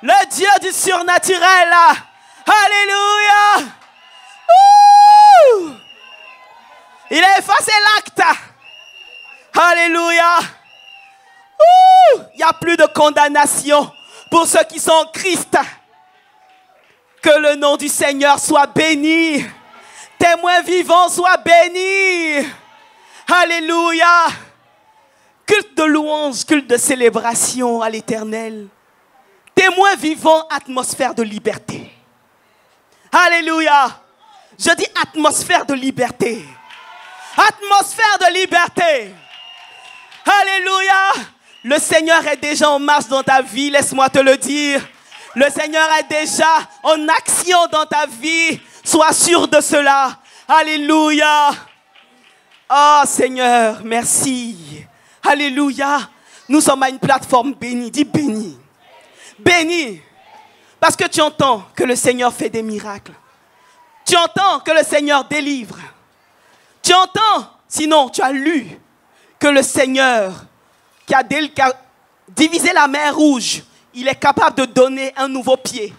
Le Dieu du surnaturel. Alléluia. Il a effacé l'acte. Alléluia. Il n'y a plus de condamnation pour ceux qui sont en Christ. Que le nom du Seigneur soit béni. Témoins vivants soient bénis. Alléluia. Culte de louange, culte de célébration à l'Éternel. Témoins vivants, atmosphère de liberté. Alléluia. Je dis atmosphère de liberté. Atmosphère de liberté. Alléluia. Le Seigneur est déjà en marche dans ta vie, laisse-moi te le dire. Le Seigneur est déjà en action dans ta vie. Sois sûr de cela. Alléluia. Oh Seigneur, merci. Alléluia. Nous sommes à une plateforme bénie. Dis bénie. Bénie. Parce que tu entends que le Seigneur fait des miracles. Tu entends que le Seigneur délivre. Tu entends, sinon tu as lu que le Seigneur qui a divisé la mer Rouge, il est capable de donner un nouveau pied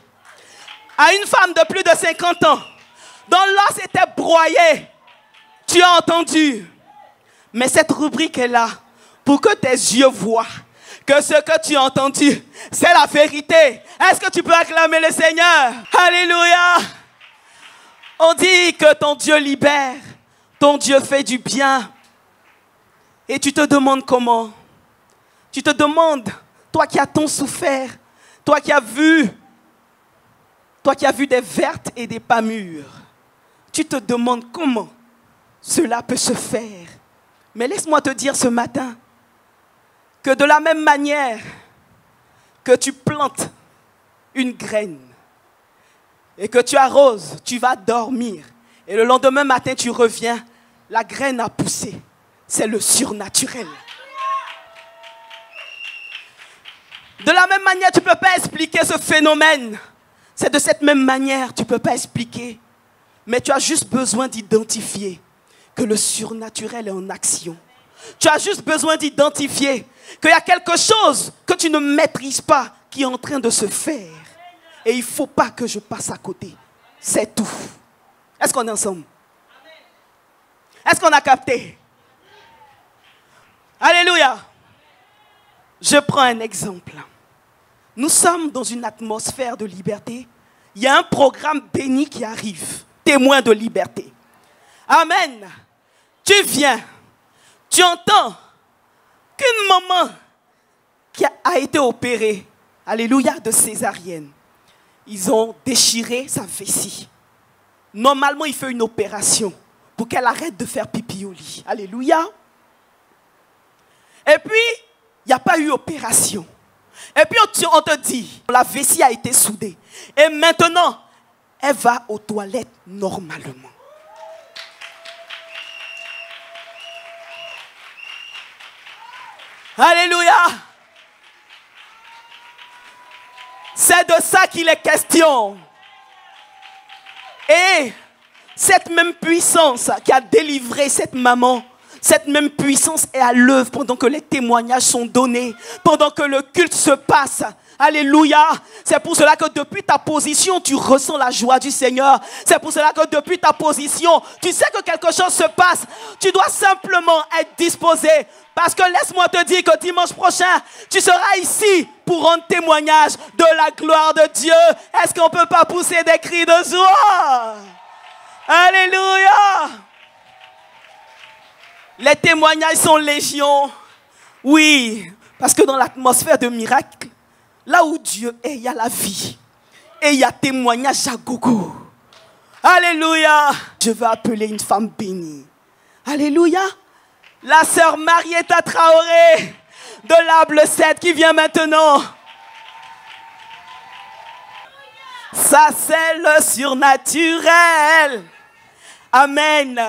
à une femme de plus de 50 ans dont l'os était broyé. Tu as entendu. Mais cette rubrique est là pour que tes yeux voient que ce que tu as entendu, c'est la vérité. Est-ce que tu peux acclamer le Seigneur? Alléluia. On dit que ton Dieu libère, ton Dieu fait du bien. Et tu te demandes comment? Tu te demandes, toi qui as tant souffert, toi qui as vu des vertes et des pas mûres, tu te demandes comment cela peut se faire. Mais laisse-moi te dire ce matin que de la même manière que tu plantes une graine et que tu arroses, tu vas dormir et le lendemain matin tu reviens, la graine a poussé. C'est le surnaturel. De la même manière, tu ne peux pas expliquer ce phénomène. C'est de cette même manière, tu ne peux pas expliquer. Mais tu as juste besoin d'identifier que le surnaturel est en action. Tu as juste besoin d'identifier qu'il y a quelque chose que tu ne maîtrises pas qui est en train de se faire. Et il ne faut pas que je passe à côté. C'est tout. Est-ce qu'on est ensemble? Est-ce qu'on a capté? Alléluia. Je prends un exemple. Nous sommes dans une atmosphère de liberté. Il y a un programme béni qui arrive. Témoin de liberté. Amen. Tu viens. Tu entends qu'une maman qui a été opérée, alléluia, de césarienne, ils ont déchiré sa vessie. Normalement, il fait une opération pour qu'elle arrête de faire pipi au lit. Alléluia. Et puis, il n'y a pas eu opération. Et puis, on te dit, la vessie a été soudée. Et maintenant, elle va aux toilettes normalement. Alléluia. C'est de ça qu'il est question. Et cette même puissance qui a délivré cette maman, cette même puissance est à l'œuvre pendant que les témoignages sont donnés, pendant que le culte se passe. Alléluia. C'est pour cela que depuis ta position, tu ressens la joie du Seigneur. C'est pour cela que depuis ta position, tu sais que quelque chose se passe. Tu dois simplement être disposé. Parce que laisse-moi te dire que dimanche prochain, tu seras ici pour rendre témoignage de la gloire de Dieu. Est-ce qu'on ne peut pas pousser des cris de joie? Alléluia. Les témoignages sont légion. Oui, parce que dans l'atmosphère de miracle, là où Dieu est, il y a la vie. Et il y a témoignage à gogo. Alléluia. Je veux appeler une femme bénie. Alléluia. La sœur Marietta Traoré de l'Able 7 qui vient maintenant. Ça, c'est le surnaturel. Amen.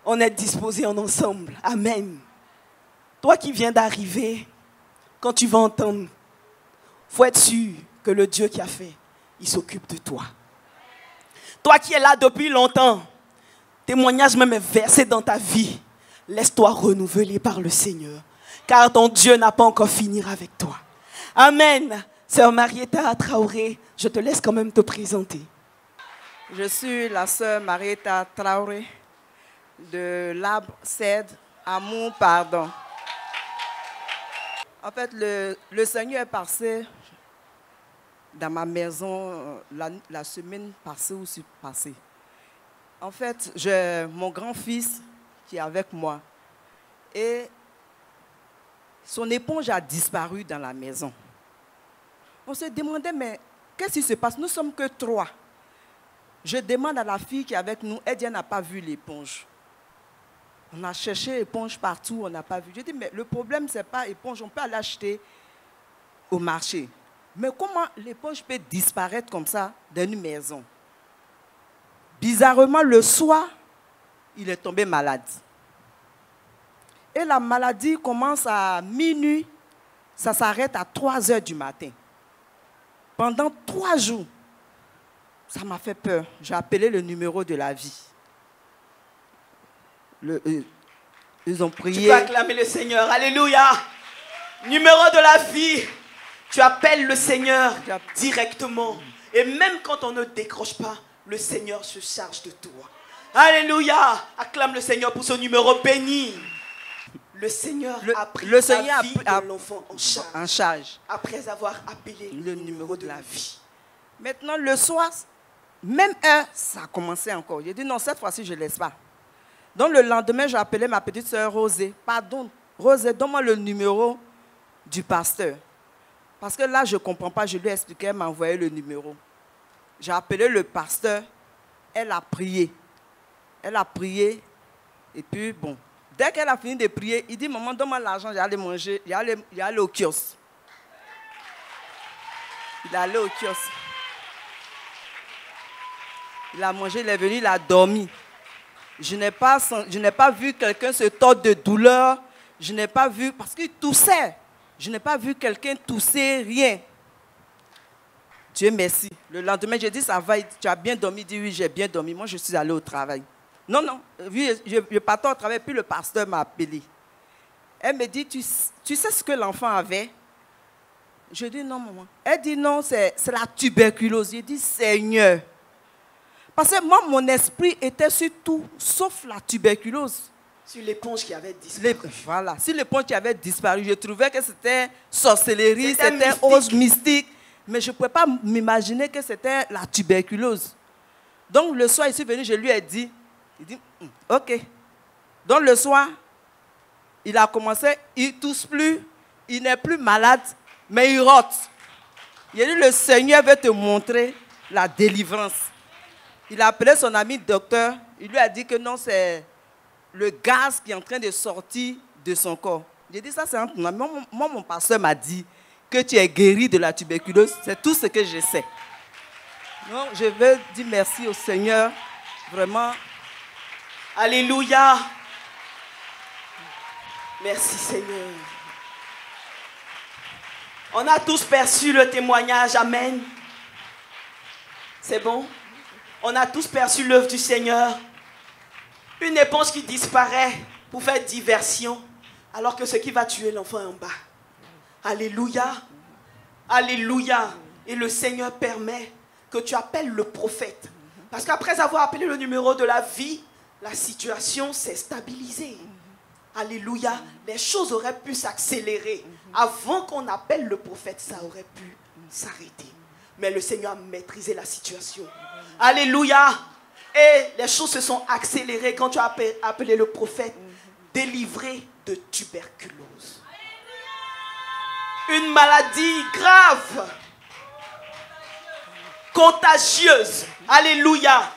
On est disposés en ensemble. Amen. Toi qui viens d'arriver, quand tu vas entendre, il faut être sûr que le Dieu qui a fait, il s'occupe de toi. Toi qui es là depuis longtemps, témoignage même est versé dans ta vie. Laisse-toi renouveler par le Seigneur. car ton Dieu n'a pas encore fini avec toi. Amen. Sœur Marietta Traoré, je te laisse quand même te présenter. Je suis la sœur Marietta Traoré de l'Arbre Cèdre, Amour, Pardon. En fait, le Seigneur est passé dans ma maison la semaine passée ou passée. En fait, j'ai mon grand-fils qui est avec moi et son éponge a disparu dans la maison. On se demandait, mais qu'est-ce qui se passe? Nous ne sommes que 3. Je demande à la fille qui est avec nous, elle dit, elle n'a pas vu l'éponge. On a cherché l'éponge partout, on n'a pas vu. Je dis, mais le problème, ce n'est pas l'éponge, on peut aller acheter au marché. Mais comment l'éponge peut disparaître comme ça dans une maison? Bizarrement, le soir, il est tombé malade. Et la maladie commence à minuit, ça s'arrête à 3 heures du matin. Pendant 3 jours, ça m'a fait peur. J'ai appelé le numéro de la vie. Ils ont prié. Tu peux acclamer le Seigneur. Alléluia. Numéro de la vie. Tu appelles le Seigneur directement. Et même quand on ne décroche pas, le Seigneur se charge de toi. Alléluia. Acclame le Seigneur pour ce numéro béni. Le Seigneur a pris la vie de l'enfant en charge. Après avoir appelé le numéro de la vie. Maintenant, le soir, même heure, ça a commencé encore. J'ai dit non, cette fois-ci, je ne laisse pas. Donc le lendemain, j'ai appelé ma petite sœur Rosée. Pardon, Rosée, donne-moi le numéro du pasteur. Parce que là, je ne comprends pas. Je lui ai expliqué, elle m'a envoyé le numéro. J'ai appelé le pasteur. Elle a prié. Elle a prié. Et puis, bon, dès qu'elle a fini de prier, il dit, maman, donne-moi l'argent, j'allais manger, j'allais au kiosque. Il est allé au kiosque. Il a mangé, il est venu, il a dormi. Je n'ai pas vu quelqu'un se tordre de douleur. Je n'ai pas vu, parce qu'il toussait. Je n'ai pas vu quelqu'un tousser, rien. Dieu merci. Le lendemain, j'ai dit, ça va, tu as bien dormi? Il dit, oui, j'ai bien dormi. Moi, je suis allé au travail. Non, non, oui, je partais au travail, puis le pasteur m'a appelé. Elle me dit, tu sais ce que l'enfant avait? Je dis, non, maman. Elle dit, non, c'est la tuberculose. J'ai dit, Seigneur. Parce que moi, mon esprit était sur tout, sauf la tuberculose. Sur l'éponge qui avait disparu. Voilà, sur l'éponge qui avait disparu. Je trouvais que c'était sorcellerie, c'était ose mystique. Mais je ne pouvais pas m'imaginer que c'était la tuberculose. Donc le soir, il est venu, je lui ai dit, il dit, ok. Donc le soir, il a commencé, il ne tousse plus, il n'est plus malade, mais il rote. Il a dit, le Seigneur veut te montrer la délivrance. Il a appelé son ami docteur, il lui a dit que non, c'est le gaz qui est en train de sortir de son corps. J'ai dit, ça c'est un... Moi, mon pasteur m'a dit que tu es guéri de la tuberculose, c'est tout ce que je sais. Donc, je veux dire merci au Seigneur, vraiment. Alléluia. Merci Seigneur. On a tous perçu le témoignage, amen. C'est bon? On a tous perçu l'œuvre du Seigneur. Une éponge qui disparaît pour faire diversion, alors que ce qui va tuer l'enfant est en bas. Alléluia. Alléluia. Et le Seigneur permet que tu appelles le prophète. Parce qu'après avoir appelé le numéro de la vie, la situation s'est stabilisée. Alléluia. Les choses auraient pu s'accélérer. Avant qu'on appelle le prophète, ça aurait pu s'arrêter. Mais le Seigneur a maîtrisé la situation. Alléluia. Et les choses se sont accélérées quand tu as appelé le prophète, délivré de tuberculose. Une maladie grave, contagieuse. Alléluia.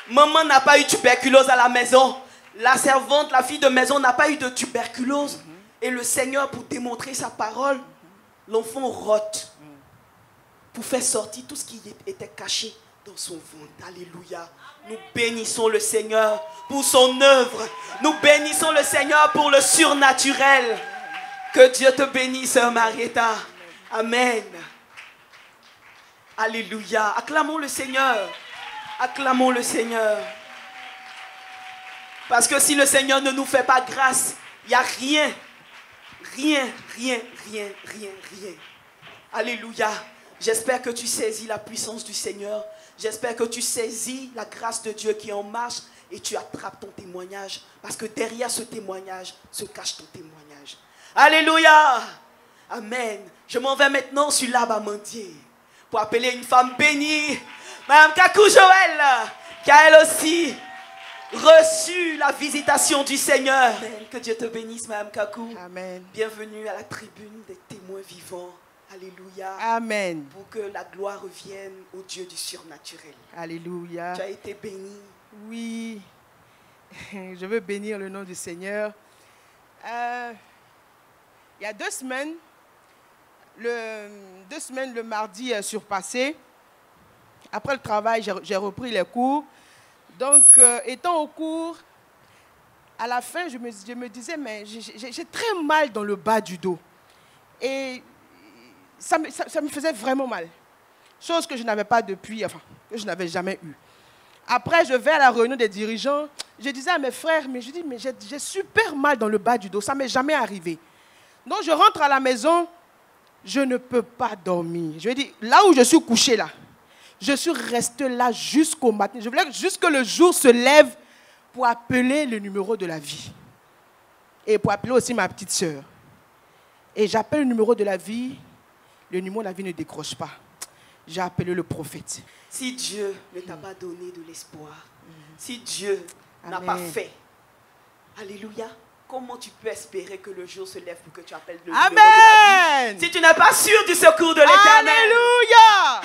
Maman n'a pas eu tuberculose à la maison. La servante, la fille de maison n'a pas eu de tuberculose. Et le Seigneur, pour démontrer sa parole, l'enfant rote pour faire sortir tout ce qui était caché dans son ventre. Alléluia. Nous bénissons le Seigneur pour son œuvre. Nous bénissons le Seigneur pour le surnaturel. Que Dieu te bénisse, Sœur Marietta. Amen. Alléluia. Acclamons le Seigneur. Acclamons le Seigneur. Parce que si le Seigneur ne nous fait pas grâce, il n'y a rien. Rien. Alléluia. J'espère que tu saisis la puissance du Seigneur. J'espère que tu saisis la grâce de Dieu qui est en marche et tu attrapes ton témoignage. Parce que derrière ce témoignage se cache ton témoignage. Alléluia. Amen. Je m'en vais maintenant sur l'arbre amandier pour appeler une femme bénie, Mme Kakou Joël, qui a elle aussi reçu la visitation du Seigneur. Amen. Que Dieu te bénisse, Mme Kakou. Amen. Bienvenue à la tribune des témoins vivants. Alléluia. Amen. Pour que la gloire revienne au Dieu du surnaturel. Alléluia. Tu as été béni. Oui. Je veux bénir le nom du Seigneur. Il y a 2 semaines, le mardi surpassé, après le travail, j'ai repris les cours. Donc, étant au cours, à la fin, je me disais, mais j'ai très mal dans le bas du dos. Et ça me faisait vraiment mal. Chose que je n'avais pas depuis, enfin, que je n'avais jamais eue. Après, je vais à la réunion des dirigeants. Je disais à mes frères, mais j'ai super mal dans le bas du dos. Ça ne m'est jamais arrivé. Donc, je rentre à la maison, je ne peux pas dormir. Je dis, là où je suis couché, là, je suis resté là jusqu'au matin. Je voulais juste que le jour se lève pour appeler le numéro de la vie. Et pour appeler aussi ma petite sœur. Et j'appelle le numéro de la vie. Le numéro de la vie ne décroche pas. J'ai appelé le prophète. Si Dieu ne t'a pas donné de l'espoir, si Dieu n'a pas fait, alléluia, comment tu peux espérer que le jour se lève pour que tu appelles le numéro de la vie? Si tu n'es pas sûr du secours de l'Éternel.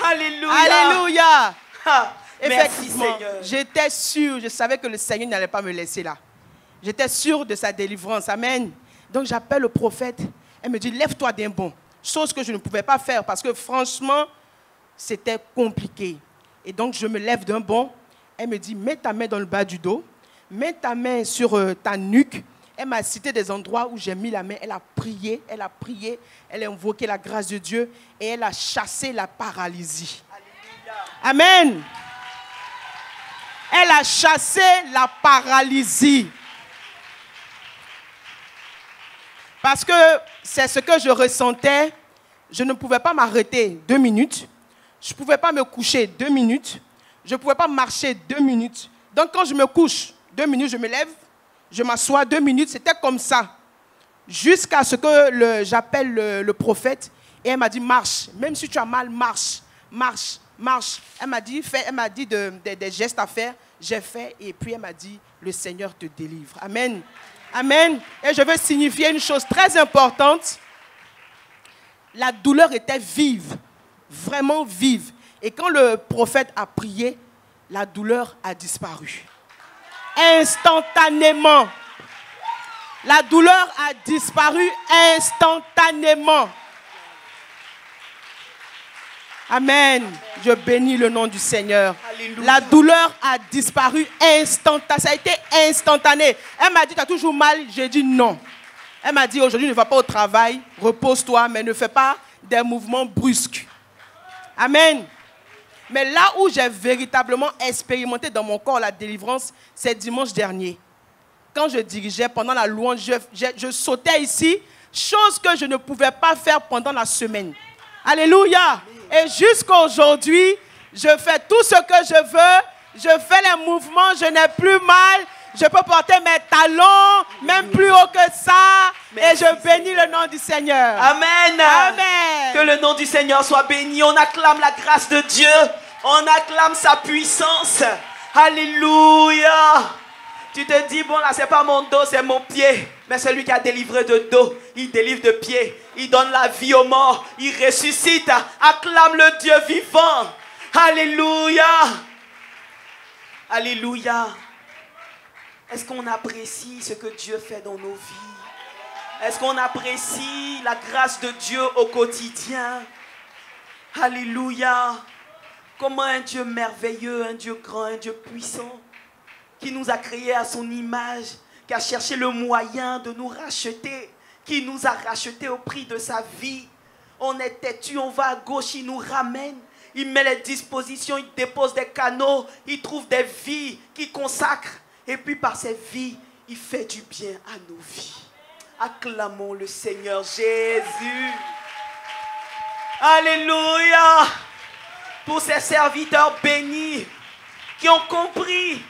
Alléluia. Alléluia. Ah, effectivement, j'étais sûr, je savais que le Seigneur n'allait pas me laisser là. J'étais sûr de sa délivrance. Amen. Donc j'appelle le prophète. Elle me dit, lève-toi d'un bond. Chose que je ne pouvais pas faire parce que franchement, c'était compliqué. Et donc, je me lève d'un bond. Elle me dit, mets ta main dans le bas du dos. Mets ta main sur ta nuque. Elle m'a cité des endroits où j'ai mis la main. Elle a prié. Elle a invoqué la grâce de Dieu. Et elle a chassé la paralysie. Alléluia. Amen. Elle a chassé la paralysie. Parce que c'est ce que je ressentais. Je ne pouvais pas m'arrêter 2 minutes. Je ne pouvais pas me coucher 2 minutes. Je ne pouvais pas marcher 2 minutes. Donc, quand je me couche 2 minutes, je me lève, je m'assois 2 minutes. C'était comme ça. Jusqu'à ce que j'appelle le prophète. Et elle m'a dit, marche. Même si tu as mal, marche. Marche, marche. Elle m'a dit, des gestes à faire. J'ai fait. Et puis, elle m'a dit, le Seigneur te délivre. Amen. Amen. Et je veux signifier une chose très importante. La douleur était vive. Vraiment vive. Et quand le prophète a prié, la douleur a disparu. Instantanément. La douleur a disparu instantanément. Amen. Je bénis le nom du Seigneur. Alléluia. La douleur a disparu instantanément. Ça a été instantané. Elle m'a dit, tu as toujours mal? J'ai dit non. Elle m'a dit, aujourd'hui, ne va pas au travail, repose-toi, mais ne fais pas des mouvements brusques. Amen. Mais là où j'ai véritablement expérimenté dans mon corps la délivrance, c'est dimanche dernier. Quand je dirigeais pendant la louange, je sautais ici, chose que je ne pouvais pas faire pendant la semaine. Alléluia. Et jusqu'à aujourd'hui, je fais tout ce que je veux, je fais les mouvements, je n'ai plus mal. Je peux porter mes talons, même plus haut que ça. Merci, et je bénis le nom du Seigneur. Amen. Amen. Que le nom du Seigneur soit béni. On acclame la grâce de Dieu. On acclame sa puissance. Alléluia. Tu te dis, bon là, c'est pas mon dos, c'est mon pied. Mais celui qui a délivré de dos, il délivre de pied. Il donne la vie aux morts. Il ressuscite. Acclame le Dieu vivant. Alléluia. Alléluia. Est-ce qu'on apprécie ce que Dieu fait dans nos vies? Est-ce qu'on apprécie la grâce de Dieu au quotidien? Alléluia. Comment un Dieu merveilleux, un Dieu grand, un Dieu puissant, qui nous a créés à son image, qui a cherché le moyen de nous racheter, qui nous a rachetés au prix de sa vie. On est têtu, on va à gauche, il nous ramène. Il met les dispositions, il dépose des canaux, il trouve des vies qu'il consacre. Et puis par ces vies, il fait du bien à nos vies. Acclamons le Seigneur Jésus. Alléluia. Pour ces serviteurs bénis qui ont compris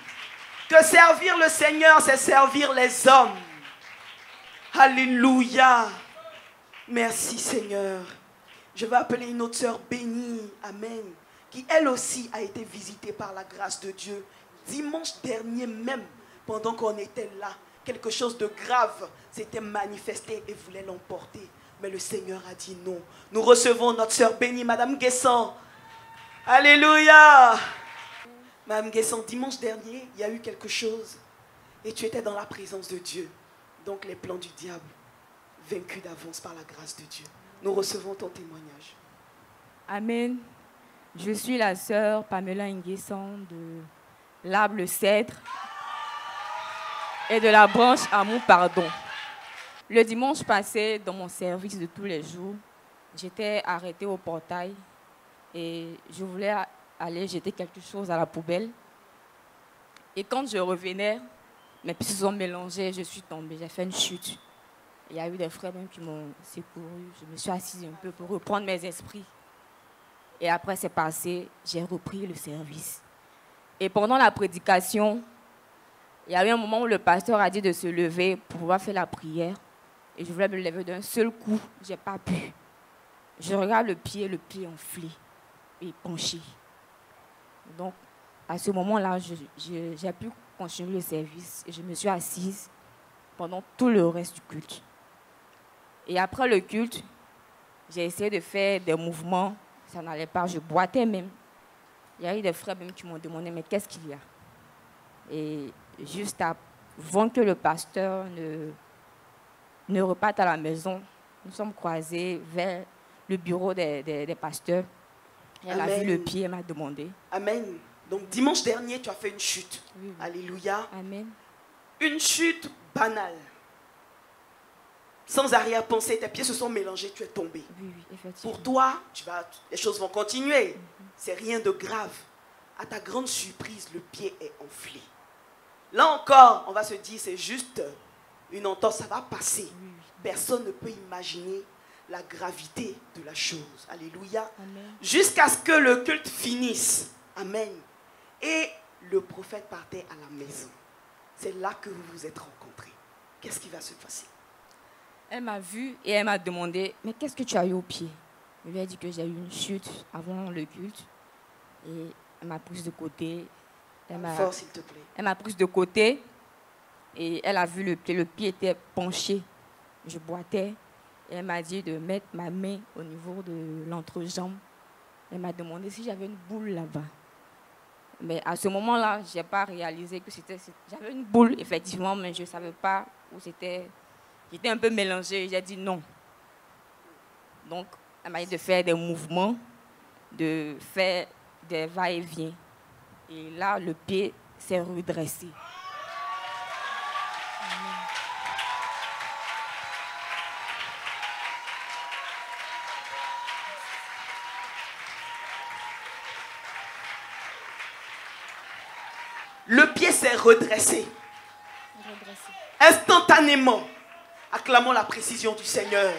que servir le Seigneur, c'est servir les hommes. Alléluia. Merci Seigneur. Je vais appeler une autre sœur bénie. Amen. Qui elle aussi a été visitée par la grâce de Dieu. Dimanche dernier même, pendant qu'on était là, quelque chose de grave s'était manifesté et voulait l'emporter. Mais le Seigneur a dit non. Nous recevons notre sœur bénie, Madame Guesson. Alléluia. Madame Guesson, dimanche dernier, il y a eu quelque chose. Et tu étais dans la présence de Dieu. Donc les plans du diable, vaincus d'avance par la grâce de Dieu. Nous recevons ton témoignage. Amen. Je suis la sœur Pamela Nguesson de l'Arbre le Cèdre et de la branche Amour Pardon. Le dimanche passé, dans mon service de tous les jours, j'étais arrêtée au portail et je voulais aller jeter quelque chose à la poubelle. Et quand je revenais, mes pieds se sont mélangés, je suis tombée, j'ai fait une chute. Il y a eu des frères même qui m'ont secouru. Je me suis assise un peu pour reprendre mes esprits. Et après c'est passé, j'ai repris le service. Et pendant la prédication, il y a eu un moment où le pasteur a dit de se lever pour pouvoir faire la prière. Et je voulais me lever d'un seul coup, je n'ai pas pu. Je regarde le pied enflé et penché. Donc, à ce moment-là, j'ai pu continuer le service et je me suis assise pendant tout le reste du culte. Et après le culte, j'ai essayé de faire des mouvements, ça n'allait pas, je boitais même. Il y a eu des frères même qui m'ont demandé, mais qu'est-ce qu'il y a? Et juste avant que le pasteur ne reparte à la maison, nous sommes croisés vers le bureau des pasteurs. Elle Amen. A vu le pied, elle m'a demandé. Amen. Donc dimanche dernier, tu as fait une chute. Oui. Alléluia. Amen. Une chute banale. Sans arrière-pensée, tes pieds se sont mélangés, tu es tombé. Oui, effectivement. Pour toi, les choses vont continuer. C'est rien de grave. À ta grande surprise, le pied est enflé. Là encore, on va se dire, c'est juste une entorse, ça va passer. Oui. Personne ne peut imaginer la gravité de la chose. Alléluia. Amen. Jusqu'à ce que le culte finisse. Amen. Et le prophète partait à la maison. C'est là que vous vous êtes rencontrés. Qu'est-ce qui va se passer? Elle m'a vue et elle m'a demandé, mais qu'est-ce que tu as eu au pied? Je lui ai dit que j'ai eu une chute avant le culte. Et elle m'a prise de côté. Fort, s'il te plaît. Elle m'a prise de côté et elle a vu le pied était penché. Je boitais. Et elle m'a dit de mettre ma main au niveau de l'entrejambe. Elle m'a demandé si j'avais une boule là-bas. Mais à ce moment-là, je n'ai pas réalisé que j'avais une boule, effectivement, mais je ne savais pas où c'était. J'étais un peu mélangée. J'ai dit non. Donc, elle m'a dit de faire des mouvements, de faire des va-et-vient. Et là, le pied s'est redressé. Le pied s'est redressé. Instantanément. Acclamons la précision du Seigneur.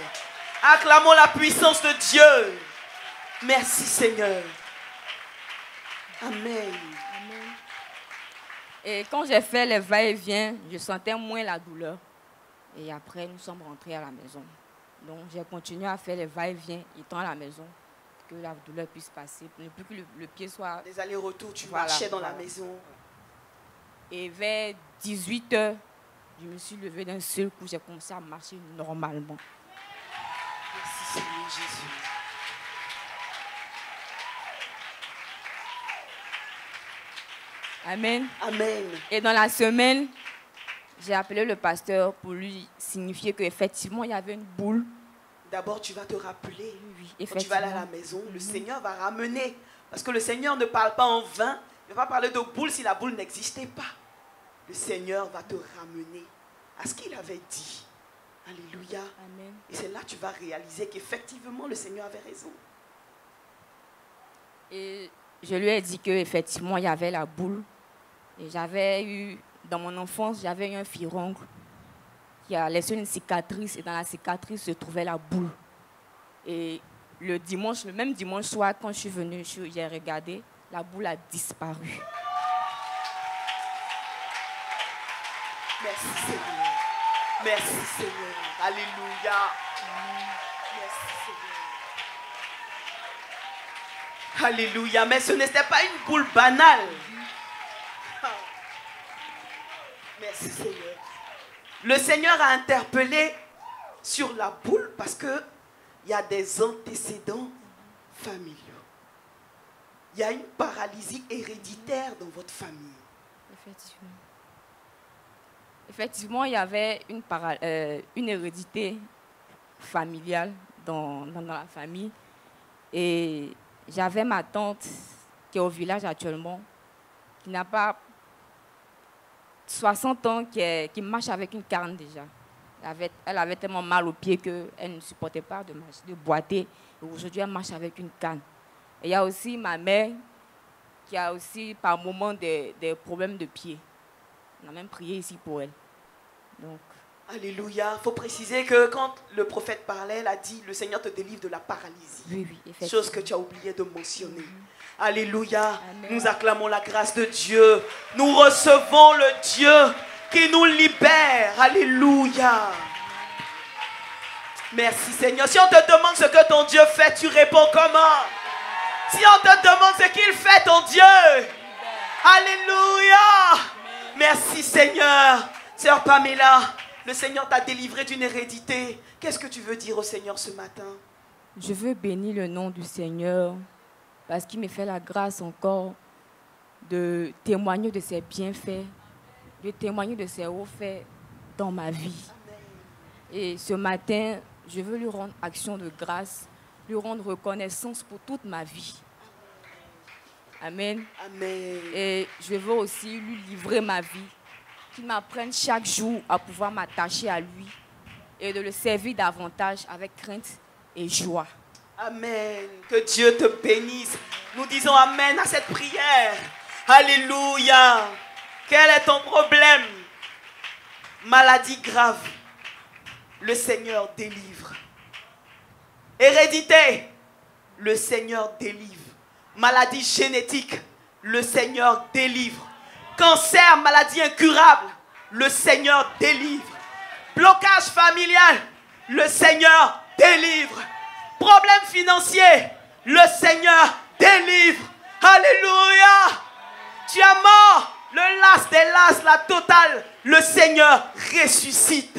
Acclamons la puissance de Dieu. Merci Seigneur. Amen. Amen. Et quand j'ai fait les va-et-vient, je sentais moins la douleur. Et après, nous sommes rentrés à la maison. Donc, j'ai continué à faire les va-et-vient étant à la maison, que la douleur puisse passer, pour ne plus que le pied soit... Les allers-retours, tu Voilà, marchais dans la voilà. maison. Et vers 18 h, je me suis levée d'un seul coup, j'ai commencé à marcher normalement. Merci Seigneur Jésus. Amen. Amen. Et dans la semaine, j'ai appelé le pasteur pour lui signifier qu'effectivement, il y avait une boule. D'abord, tu vas te rappeler. Oui, Quand tu vas aller à la maison, le Seigneur va ramener. Parce que le Seigneur ne parle pas en vain. Il ne va pas parler de boule si la boule n'existait pas. Le Seigneur va te ramener à ce qu'il avait dit. Alléluia. Amen. Et c'est là que tu vas réaliser qu'effectivement, le Seigneur avait raison. Et je lui ai dit qu'effectivement, il y avait la boule. Et j'avais eu, dans mon enfance, j'avais eu un furoncle. qui a laissé une cicatrice et dans la cicatrice se trouvait la boule. Et le même dimanche soir, quand je suis venue, j'ai regardé, la boule a disparu. Merci Seigneur. Merci Seigneur. Alléluia. Merci Seigneur. Alléluia. Mais ce n'était pas une boule banale. Merci Seigneur. Le Seigneur a interpellé sur la boule parce qu'il y a des antécédents familiaux. Il y a une paralysie héréditaire dans votre famille. Effectivement. Effectivement, il y avait une hérédité familiale dans la famille. Et j'avais ma tante qui est au village actuellement, qui n'a pas 60 ans, qui marche avec une canne déjà. Elle avait tellement mal aux pieds qu'elle ne supportait pas de boiter. Et aujourd'hui, elle marche avec une canne. Et il y a aussi ma mère qui a aussi par moments des problèmes de pied. On a même prié ici pour elle. Donc. Alléluia. Il faut préciser que quand le prophète parlait, il a dit, le Seigneur te délivre de la paralysie. Oui, effectivement. Chose que tu as oublié de mentionner. Alléluia. Amen. Nous acclamons la grâce de Dieu. Nous recevons le Dieu qui nous libère. Alléluia. Merci Seigneur. Si on te demande ce que ton Dieu fait, tu réponds comment? Si on te demande ce qu'il fait, ton Dieu. Alléluia. Merci Seigneur. Sœur Pamela, le Seigneur t'a délivré d'une hérédité. Qu'est-ce que tu veux dire au Seigneur ce matin? Je veux bénir le nom du Seigneur parce qu'il me fait la grâce encore de témoigner de ses bienfaits, de témoigner de ses hauts faits dans ma vie. Et ce matin, je veux lui rendre action de grâce, lui rendre reconnaissance pour toute ma vie. Amen. Amen. Et je veux aussi lui livrer ma vie, qu'il m'apprenne chaque jour à pouvoir m'attacher à lui et de le servir davantage avec crainte et joie. Amen. Que Dieu te bénisse. Nous disons amen à cette prière. Alléluia. Quel est ton problème? Maladie grave. Le Seigneur délivre. Hérédité. Le Seigneur délivre. Maladie génétique. Le Seigneur délivre. Cancer, maladie incurable. Le Seigneur délivre. Blocage familial. Le Seigneur délivre. Problème financier. Le Seigneur délivre. Alléluia. Tu es mort. Le las des las, la totale. Le Seigneur ressuscite.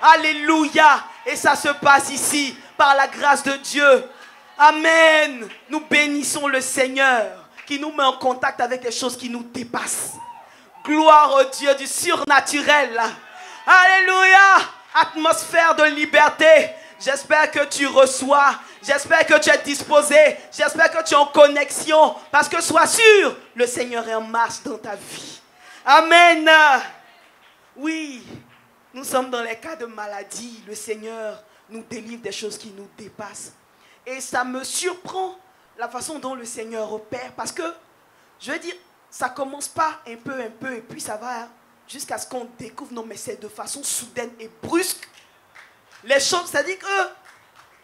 Alléluia. Et ça se passe ici par la grâce de Dieu. Amen. Nous bénissons le Seigneur qui nous met en contact avec les choses qui nous dépassent. Gloire au Dieu du surnaturel. Alléluia. Atmosphère de liberté. J'espère que tu reçois. J'espère que tu es disposé. J'espère que tu es en connexion. Parce que sois sûr, le Seigneur est en marche dans ta vie. Amen. Oui, nous sommes dans les cas de maladie. Le Seigneur nous délivre des choses qui nous dépassent. Et ça me surprend la façon dont le Seigneur opère. Parce que, je veux dire, ça commence pas un peu, et puis ça va jusqu'à ce qu'on découvre. Non, mais c'est de façon soudaine et brusque. Les choses, c'est-à-dire que,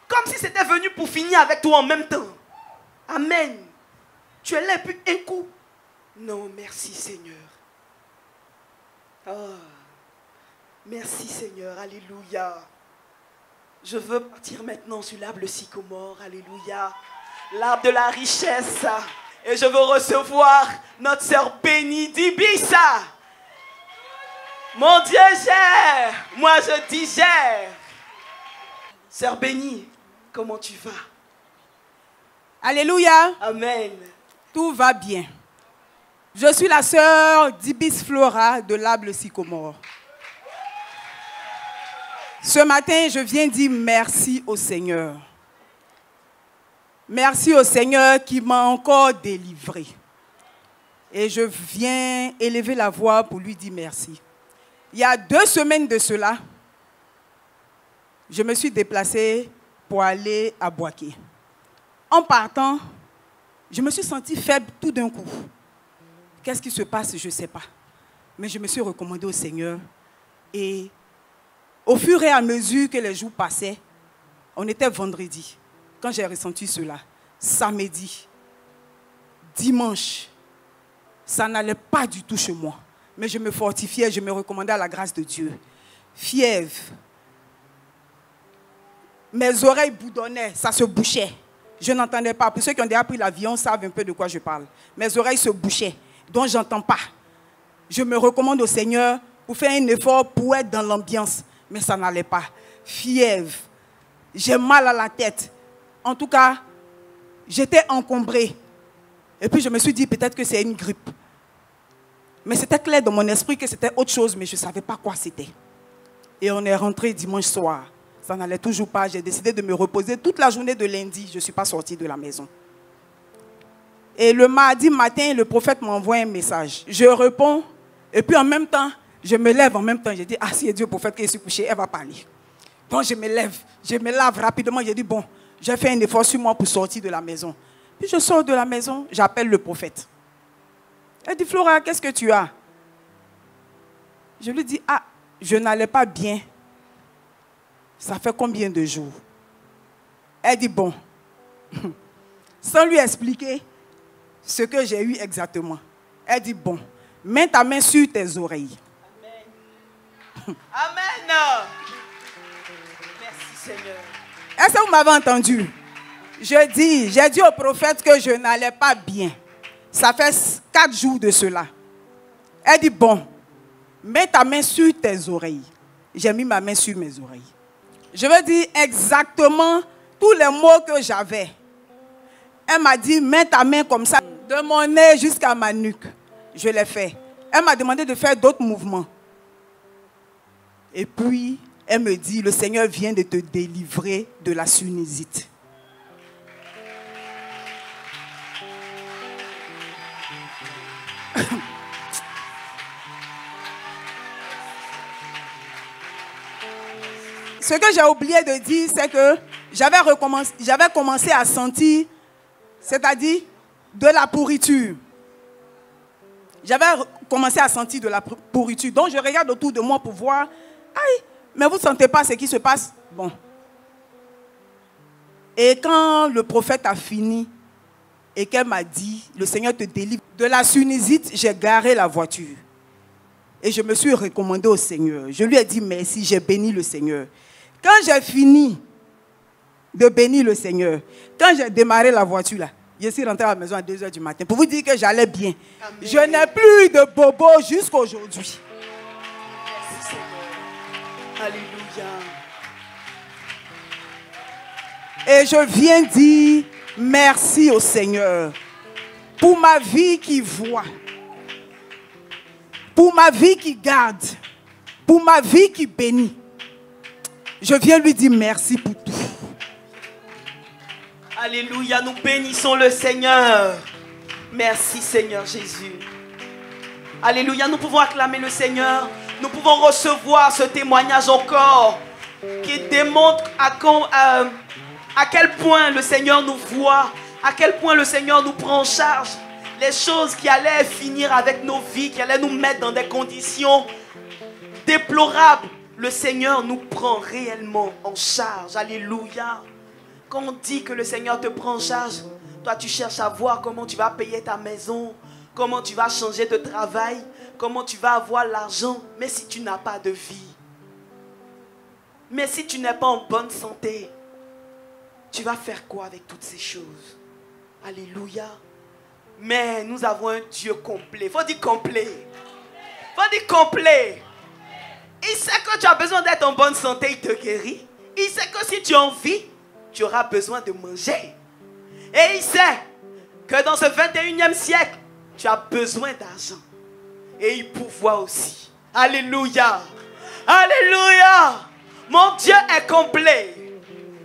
comme si c'était venu pour finir avec toi en même temps. Amen. Tu es là et puis un coup. Non, merci Seigneur. Oh, merci Seigneur. Alléluia. Je veux partir maintenant sur l'arbre sycomore. Alléluia. L'arbre de la richesse. Et je veux recevoir notre sœur bénie d'Ibissa. Mon Dieu gère. Moi je digère. Sœur bénie, comment tu vas? Alléluia. Amen. Tout va bien. Je suis la sœur d'Ibis Flora de l'Arbre Sycomore. Ce matin, je viens dire merci au Seigneur. Merci au Seigneur qui m'a encore délivré. Et je viens élever la voix pour lui dire merci. Il y a 2 semaines de cela, je me suis déplacée pour aller à Boaké. En partant, je me suis sentie faible tout d'un coup. Qu'est-ce qui se passe? Je ne sais pas. Mais je me suis recommandée au Seigneur et Au fur et à mesure que les jours passaient, on était vendredi, quand j'ai ressenti cela, samedi, dimanche, ça n'allait pas du tout chez moi. Mais je me fortifiais, je me recommandais à la grâce de Dieu. Fièvre. Mes oreilles boudonnaient, ça se bouchait. Je n'entendais pas. Pour ceux qui ont déjà pris l'avion savent un peu de quoi je parle. Mes oreilles se bouchaient, donc je n'entends pas. Je me recommande au Seigneur pour faire un effort pour être dans l'ambiance. Mais ça n'allait pas. Fièvre. J'ai mal à la tête. En tout cas, j'étais encombrée. Et puis je me suis dit peut-être que c'est une grippe. Mais c'était clair dans mon esprit que c'était autre chose, mais je ne savais pas quoi c'était. Et on est rentré dimanche soir. Ça n'allait toujours pas. J'ai décidé de me reposer toute la journée de lundi. Je ne suis pas sortie de la maison. Et le mardi matin, le prophète m'envoie un message. Je réponds. Et puis en même temps, je me lève en même temps. J'ai dit, ah si Dieu prophète que je suis couché, elle va parler. Donc je me lève. Je me lave rapidement. J'ai dit, bon, j'ai fait un effort sur moi pour sortir de la maison. Puis je sors de la maison, j'appelle le prophète. Elle dit, Flora, qu'est-ce que tu as? Je lui dis, ah, je n'allais pas bien. Ça fait combien de jours? Elle dit, bon, sans lui expliquer ce que j'ai eu exactement. Elle dit, bon, mets ta main sur tes oreilles. Amen. Amen. Merci Seigneur. Est-ce que vous m'avez entendu? J'ai dit au prophète que je n'allais pas bien. Ça fait 4 jours de cela. Elle dit, bon, mets ta main sur tes oreilles. J'ai mis ma main sur mes oreilles. Je veux dire exactement tous les mots que j'avais. Elle m'a dit, mets ta main comme ça, de mon nez jusqu'à ma nuque. Je l'ai fait. Elle m'a demandé de faire d'autres mouvements. Et puis, elle me dit, le Seigneur vient de te délivrer de la sinusite. Ce que j'ai oublié de dire, c'est que j'avais commencé à sentir, c'est-à-dire de la pourriture. J'avais commencé à sentir de la pourriture. Donc je regarde autour de moi pour voir, aïe, mais vous ne sentez pas ce qui se passe? Bon. Et quand le prophète a fini et qu'elle m'a dit, le Seigneur te délivre de la sinusite, j'ai garé la voiture. Et je me suis recommandé au Seigneur. Je lui ai dit merci, j'ai béni le Seigneur. Quand j'ai fini de bénir le Seigneur, quand j'ai démarré la voiture là, je suis rentré à la maison à 2 h du matin pour vous dire que j'allais bien. Amen. Je n'ai plus de bobo jusqu'à aujourd'hui. Merci Seigneur. Alléluia. Et je viens dire merci au Seigneur pour ma vie qui voit, pour ma vie qui garde, pour ma vie qui bénit. Je viens lui dire merci pour tout. Alléluia, nous bénissons le Seigneur. Merci Seigneur Jésus. Alléluia, nous pouvons acclamer le Seigneur. Nous pouvons recevoir ce témoignage encore qui démontre à quel point le Seigneur nous voit, à quel point le Seigneur nous prend en charge. Les choses qui allaient finir avec nos vies, qui allaient nous mettre dans des conditions déplorables, le Seigneur nous prend réellement en charge. Alléluia. Quand on dit que le Seigneur te prend en charge, toi tu cherches à voir comment tu vas payer ta maison, comment tu vas changer de travail, comment tu vas avoir l'argent. Mais si tu n'as pas de vie, mais si tu n'es pas en bonne santé, tu vas faire quoi avec toutes ces choses? Alléluia. Mais nous avons un Dieu complet. Il faut dire complet. Il faut dire complet. Il sait que tu as besoin d'être en bonne santé, il te guérit. Il sait que si tu en vis, tu auras besoin de manger. Et il sait que dans ce 21e siècle, tu as besoin d'argent. Et il pourvoit aussi. Alléluia. Alléluia. Mon Dieu est complet.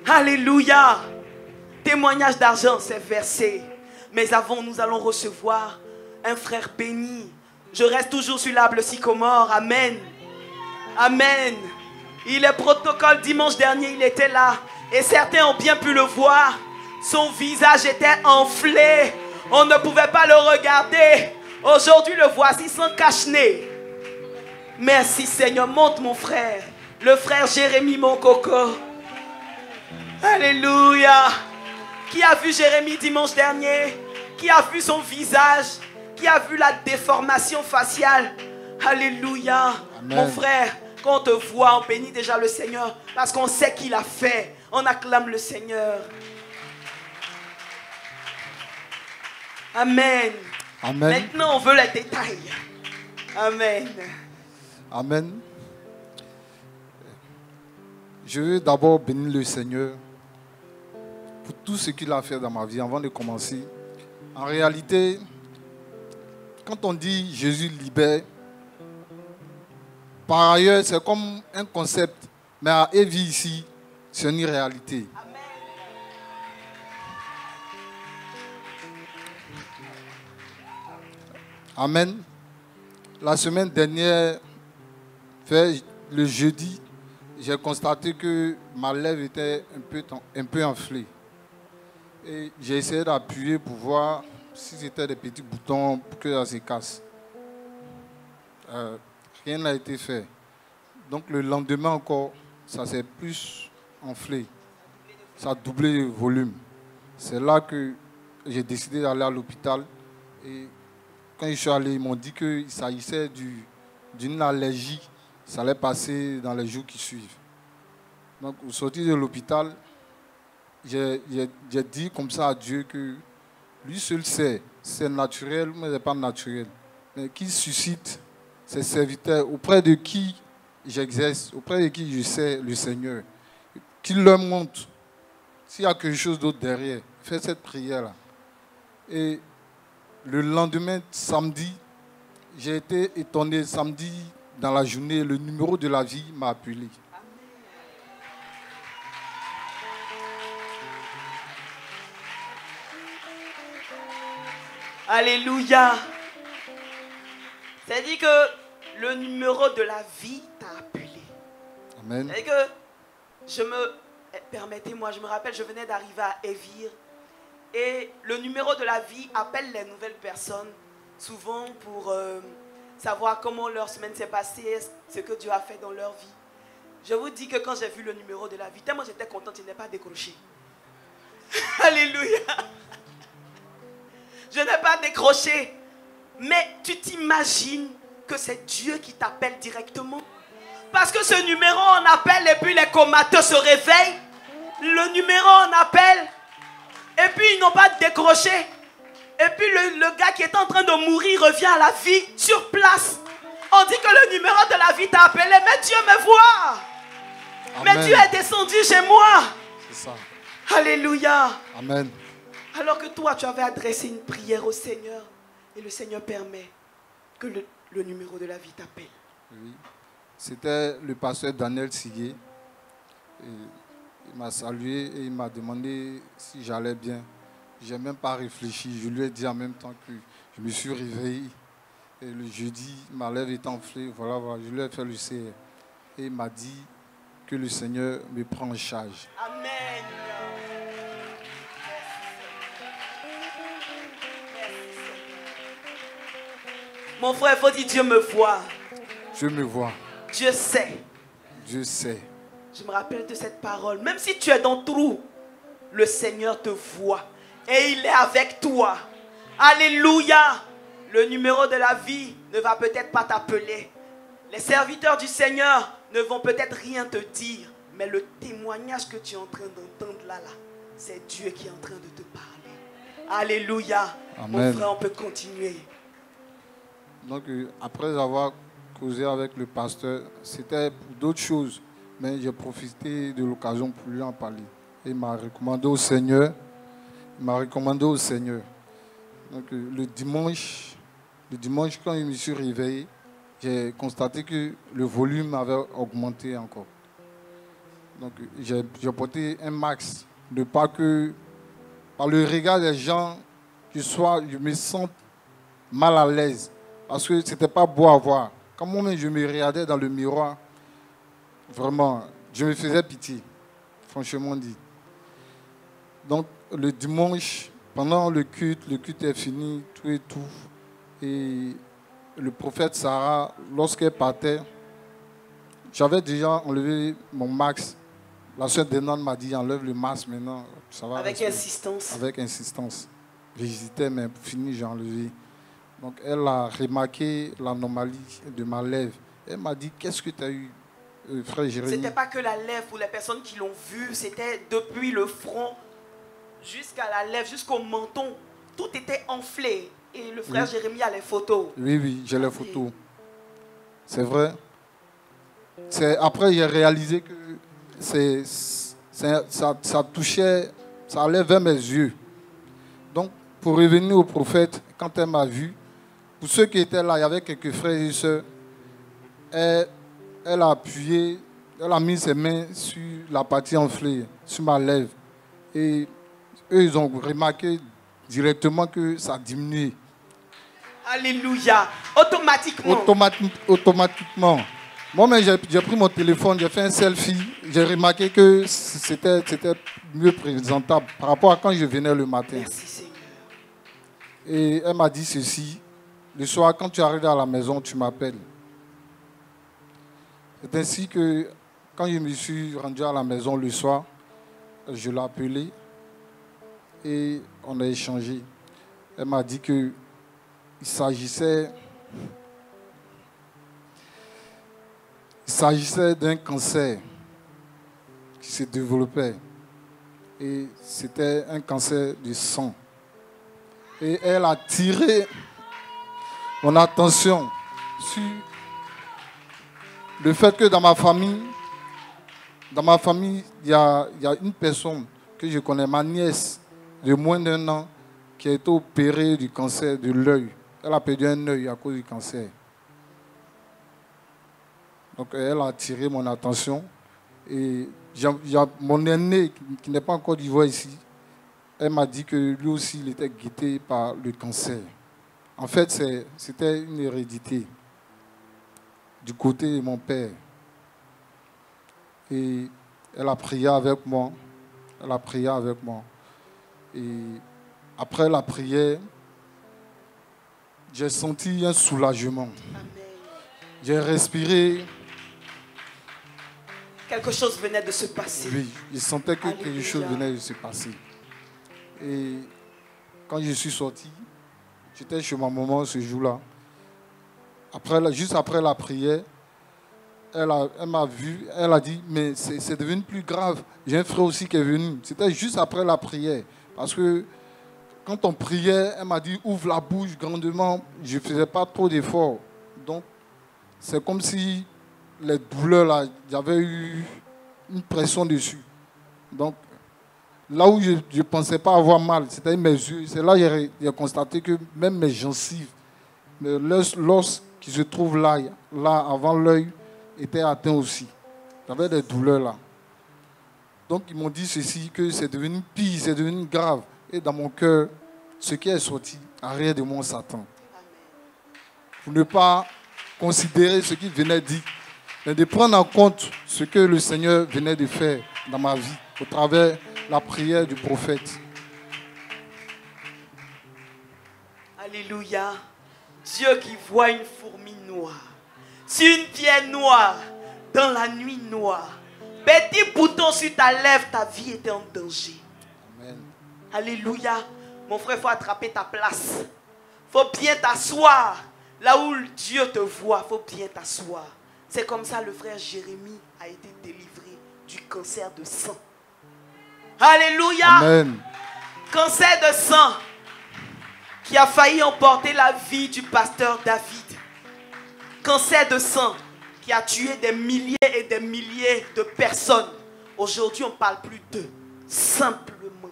Alléluia. Témoignage d'argent, c'est versé. Mais avant, nous allons recevoir un frère béni. Je reste toujours sur l'arbre sycomore. Amen. Amen. Il est protocole. Dimanche dernier, il était là. Et certains ont bien pu le voir. Son visage était enflé. On ne pouvait pas le regarder. Aujourd'hui, le voici sans cache-nez. Merci Seigneur. Monte mon frère. Le frère Jérémie, mon coco. Alléluia. Qui a vu Jérémie dimanche dernier? Qui a vu son visage? Qui a vu la déformation faciale? Alléluia. Amen. Mon frère, quand on te voit, on bénit déjà le Seigneur parce qu'on sait qu'il a fait. On acclame le Seigneur. Amen. Amen. Maintenant, on veut les détails. Amen. Amen. Je veux d'abord bénir le Seigneur pour tout ce qu'il a fait dans ma vie avant de commencer. En réalité, quand on dit Jésus libère, par ailleurs, c'est comme un concept, mais à Evie ici, c'est une réalité. Amen. La semaine dernière, le jeudi, j'ai constaté que ma lèvre était un peu enflée. Et j'ai essayé d'appuyer pour voir si c'était des petits boutons pour que ça se casse. Rien n'a été fait. Donc le lendemain encore, ça s'est plus enflé. Ça a doublé le volume. C'est là que j'ai décidé d'aller à l'hôpital. Et quand je suis allé, ils m'ont dit qu'il s'agissait d'une allergie. Ça allait passer dans les jours qui suivent. Donc au sortir de l'hôpital, j'ai dit comme ça à Dieu que lui seul sait, c'est naturel, mais ce n'est pas naturel. Mais qu'il suscite ses serviteurs auprès de qui j'exerce, auprès de qui je sais le Seigneur. Qu'il leur montre s'il y a quelque chose d'autre derrière. Fais cette prière-là. Et le lendemain, samedi, j'ai été étonné. Samedi, dans la journée, le numéro de la vie m'a appelé. Alléluia. C'est-à-dire que le numéro de la vie t'a appelé. Amen. C'est-à-dire que, permettez-moi, je me rappelle, je venais d'arriver à Evire. Et le numéro de la vie appelle les nouvelles personnes, souvent pour savoir comment leur semaine s'est passée, ce que Dieu a fait dans leur vie. Je vous dis que quand j'ai vu le numéro de la vie, tellement j'étais contente, je n'ai pas décroché. Alléluia. Je n'ai pas décroché. Mais tu t'imagines que c'est Dieu qui t'appelle directement. Parce que ce numéro, on appelle et puis les comateux se réveillent. Le numéro, on appelle et puis ils n'ont pas décroché. Et puis le gars qui est en train de mourir revient à la vie sur place. On dit que le numéro de la vie t'a appelé, mais Dieu me voit. Amen. Mais Dieu est descendu chez moi. C'est ça. Alléluia. Amen. Alors que toi, tu avais adressé une prière au Seigneur. Et le Seigneur permet que le numéro de la vie t'appelle. Oui. C'était le pasteur Daniel Sigué. Il m'a salué et il m'a demandé si j'allais bien. Je n'ai même pas réfléchi. Je lui ai dit en même temps que je me suis réveillé. Et le jeudi, ma lèvre était enflée. Voilà, je lui ai fait le CR. Et il m'a dit que le Seigneur me prend en charge. Amen. Mon frère, il faut dire Dieu me voit. Je me vois. Dieu sait. Dieu sait. Je me rappelle de cette parole. Même si tu es dans le trou, le Seigneur te voit. Et il est avec toi. Alléluia. Le numéro de la vie ne va peut-être pas t'appeler. Les serviteurs du Seigneur ne vont peut-être rien te dire. Mais le témoignage que tu es en train d'entendre là, c'est Dieu qui est en train de te parler. Alléluia. Amen. Mon frère, on peut continuer. Donc, après avoir causé avec le pasteur, c'était pour d'autres choses. Mais j'ai profité de l'occasion pour lui en parler. Et il m'a recommandé au Seigneur. Donc, le dimanche, quand je me suis réveillé, j'ai constaté que le volume avait augmenté encore. Donc, j'ai porté un max de pas que, par le regard des gens, je me sens mal à l'aise. Parce que ce n'était pas beau à voir. Quand moi-même je me regardais dans le miroir, vraiment, je me faisais pitié, franchement dit. Donc, le dimanche, pendant le culte est fini, tout et tout. Et le prophète Sarah, lorsqu'elle partait, J'avais déjà enlevé mon max. La sœur Denan m'a dit enlève le masque maintenant. Ça va Avec rester. insistance. Avec insistance. J'hésitais, mais pour finir, j'ai enlevé. Donc elle a remarqué l'anomalie de ma lèvre. Elle m'a dit, qu'est-ce que tu as eu, frère Jérémie? C'était pas que la lèvre pour les personnes qui l'ont vu, c'était depuis le front jusqu'à la lèvre, jusqu'au menton. Tout était enflé. Et le frère Jérémie a les photos. Oui, oui, j'ai les photos. C'est vrai. Après, j'ai réalisé que ça touchait, ça allait vers mes yeux. Donc, pour revenir au prophète, quand elle m'a vu, pour ceux qui étaient là, il y avait quelques frères et sœurs, elle a appuyé, elle a mis ses mains sur la partie enflée, sur ma lèvre. Et eux, ils ont remarqué directement que ça a diminué. Alléluia. Automatiquement. Automatiquement. Moi-même, j'ai pris mon téléphone, j'ai fait un selfie. J'ai remarqué que c'était mieux présentable par rapport à quand je venais le matin. Merci Seigneur. Et elle m'a dit ceci. Le soir, quand tu arrives à la maison, tu m'appelles. C'est ainsi que quand je me suis rendu à la maison le soir, je l'ai appelée et on a échangé. Elle m'a dit qu'il s'agissait d'un cancer qui se développait. Et c'était un cancer du sang. Et elle a tiré mon attention sur le fait que dans ma famille, il y a une personne que je connais, ma nièce de moins d'1 an, qui a été opérée du cancer de l'œil. Elle a perdu un œil à cause du cancer. Donc elle a attiré mon attention. Et mon aîné, qui n'est pas encore d'Ivoire ici, elle m'a dit que lui aussi, il était guetté par le cancer. En fait, c'était une hérédité du côté de mon père. Et elle a prié avec moi. Et après la prière, j'ai senti un soulagement. Amen. J'ai respiré. Quelque chose venait de se passer. Oui, je sentais que Alléluia. quelque chose venait de se passer. Et quand je suis sorti, j'étais chez ma maman ce jour-là. Juste après la prière, elle m'a vu, elle a dit, mais c'est devenu plus grave. J'ai un frère aussi qui est venu. C'était juste après la prière. Parce que quand on priait, elle m'a dit, ouvre la bouche grandement. Je ne faisais pas trop d'efforts. Donc, c'est comme si les douleurs, là, j'avais eu une pression dessus. Donc, là où je ne pensais pas avoir mal, c'était mes yeux. C'est là que j'ai constaté que même mes gencives, l'os qui se trouve là avant l'œil, était atteint aussi. J'avais des douleurs là. Donc ils m'ont dit ceci, que c'est devenu pire, c'est devenu grave. Et dans mon cœur, ce qui est sorti, arrière de moi, Satan. Pour ne pas considérer ce qu'il venait dire, mais de prendre en compte ce que le Seigneur venait de faire dans ma vie, au travers la prière du prophète. Alléluia. Dieu qui voit une fourmi noire sur une pierre noire, dans la nuit noire. Petit bouton sur ta lèvre, ta vie était en danger. Amen. Alléluia. Mon frère, il faut attraper ta place. Il faut bien t'asseoir. Là où Dieu te voit, il faut bien t'asseoir. C'est comme ça le frère Jérémie a été délivré du cancer de sang. Alléluia. Amen. Cancer de sang qui a failli emporter la vie du pasteur David. Cancer de sang qui a tué des milliers et des milliers de personnes. Aujourd'hui, on ne parle plus d'eux. Simplement.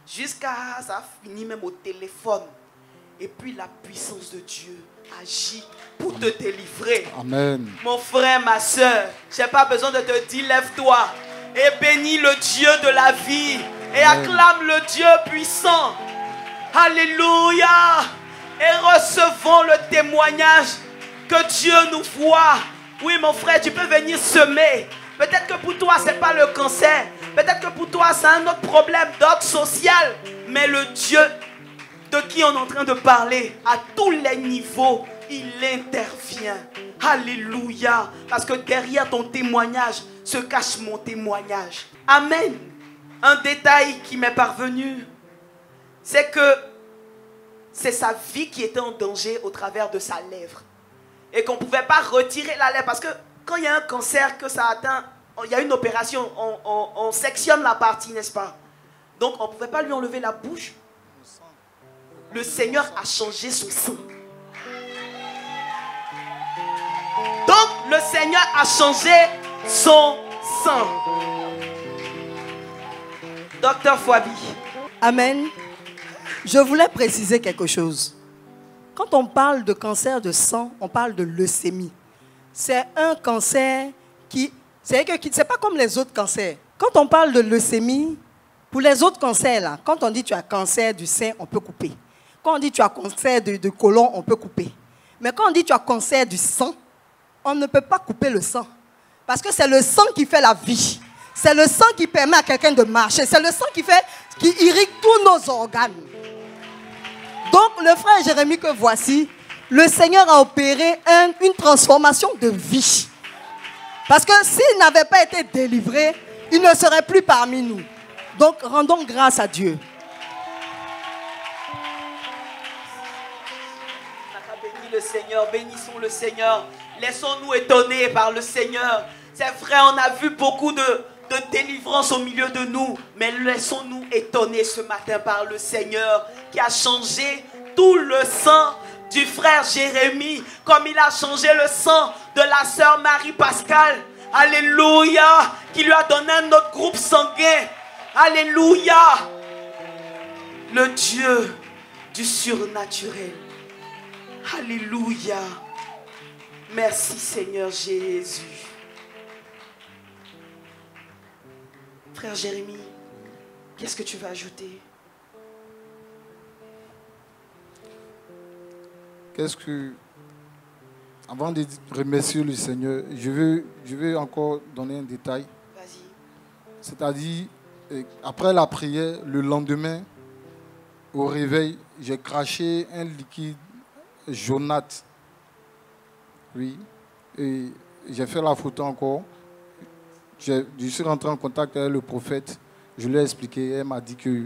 Jusqu'à ça a fini même au téléphone. Et puis la puissance de Dieu agit pour te délivrer. Amen. Mon frère, ma soeur, je n'ai pas besoin de te dire lève-toi et bénis le Dieu de la vie et acclame le Dieu puissant. Alléluia. Et recevons le témoignage que Dieu nous voit. Oui, mon frère, tu peux venir semer. Peut-être que pour toi, ce n'est pas le cancer. Peut-être que pour toi, c'est un autre problème d'ordre social. Mais le Dieu de qui on est en train de parler, à tous les niveaux, il intervient. Alléluia. Parce que derrière ton témoignage se cache mon témoignage. Amen. Un détail qui m'est parvenu, c'est que c'est sa vie qui était en danger au travers de sa lèvre. Et qu'on ne pouvait pas retirer la lèvre. Parce que quand il y a un cancer que ça atteint, il y a une opération, on sectionne la partie, n'est-ce pas? Donc on ne pouvait pas lui enlever la bouche. Le Seigneur a changé son sang. Donc le Seigneur a changé son sang. Docteur Fouabi. Amen. Je voulais préciser quelque chose. Quand on parle de cancer de sang, on parle de leucémie. C'est un cancer qui... C'est pas comme les autres cancers. Quand on parle de leucémie, pour les autres cancers, là, quand on dit tu as cancer du sein, on peut couper. Quand on dit tu as cancer de côlon, on peut couper. Mais quand on dit tu as cancer du sang, on ne peut pas couper le sang. Parce que c'est le sang qui fait la vie. C'est le sang qui permet à quelqu'un de marcher. C'est le sang qui irrigue tous nos organes. Donc, le frère Jérémie que voici, le Seigneur a opéré une transformation de vie. Parce que s'il n'avait pas été délivré, il ne serait plus parmi nous. Donc, rendons grâce à Dieu. Bénis le Seigneur, bénissons le Seigneur. Laissons-nous étonner par le Seigneur. C'est vrai, on a vu beaucoup de délivrance au milieu de nous. Mais laissons-nous étonner ce matin par le Seigneur qui a changé tout le sang du frère Jérémie, comme il a changé le sang de la sœur Marie-Pascale. Alléluia. Qui lui a donné un autre groupe sanguin. Alléluia. Le Dieu du surnaturel. Alléluia. Merci Seigneur Jésus. Frère Jérémie, qu'est-ce que tu vas ajouter? Avant de remercier le Seigneur, je veux encore donner un détail. Vas-y. C'est-à-dire, après la prière, le lendemain, au réveil, j'ai craché un liquide jaunâtre. Oui. Et j'ai fait la photo encore. Je suis rentré en contact avec le prophète. Je lui ai expliqué. Elle m'a dit que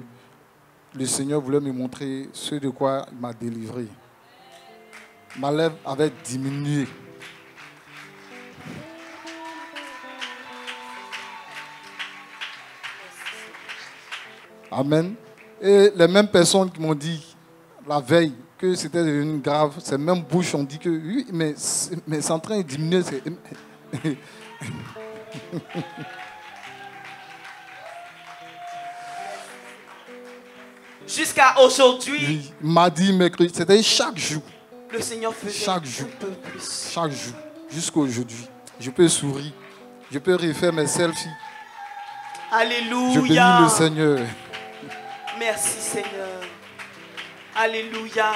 le Seigneur voulait me montrer ce de quoi il m'a délivré. Ma lèvre avait diminué. Amen. Et les mêmes personnes qui m'ont dit la veille que c'était devenu grave, ces mêmes bouches ont dit que oui, mais c'est en train de diminuer. Jusqu'à aujourd'hui. Oui, mardi, mercredi, c'était chaque jour. Le Seigneur faisait chaque jour, un peu plus. Chaque jour, jusqu'à aujourd'hui. Je peux sourire, je peux refaire mes selfies. Alléluia. Je bénis le Seigneur. Merci Seigneur. Alléluia.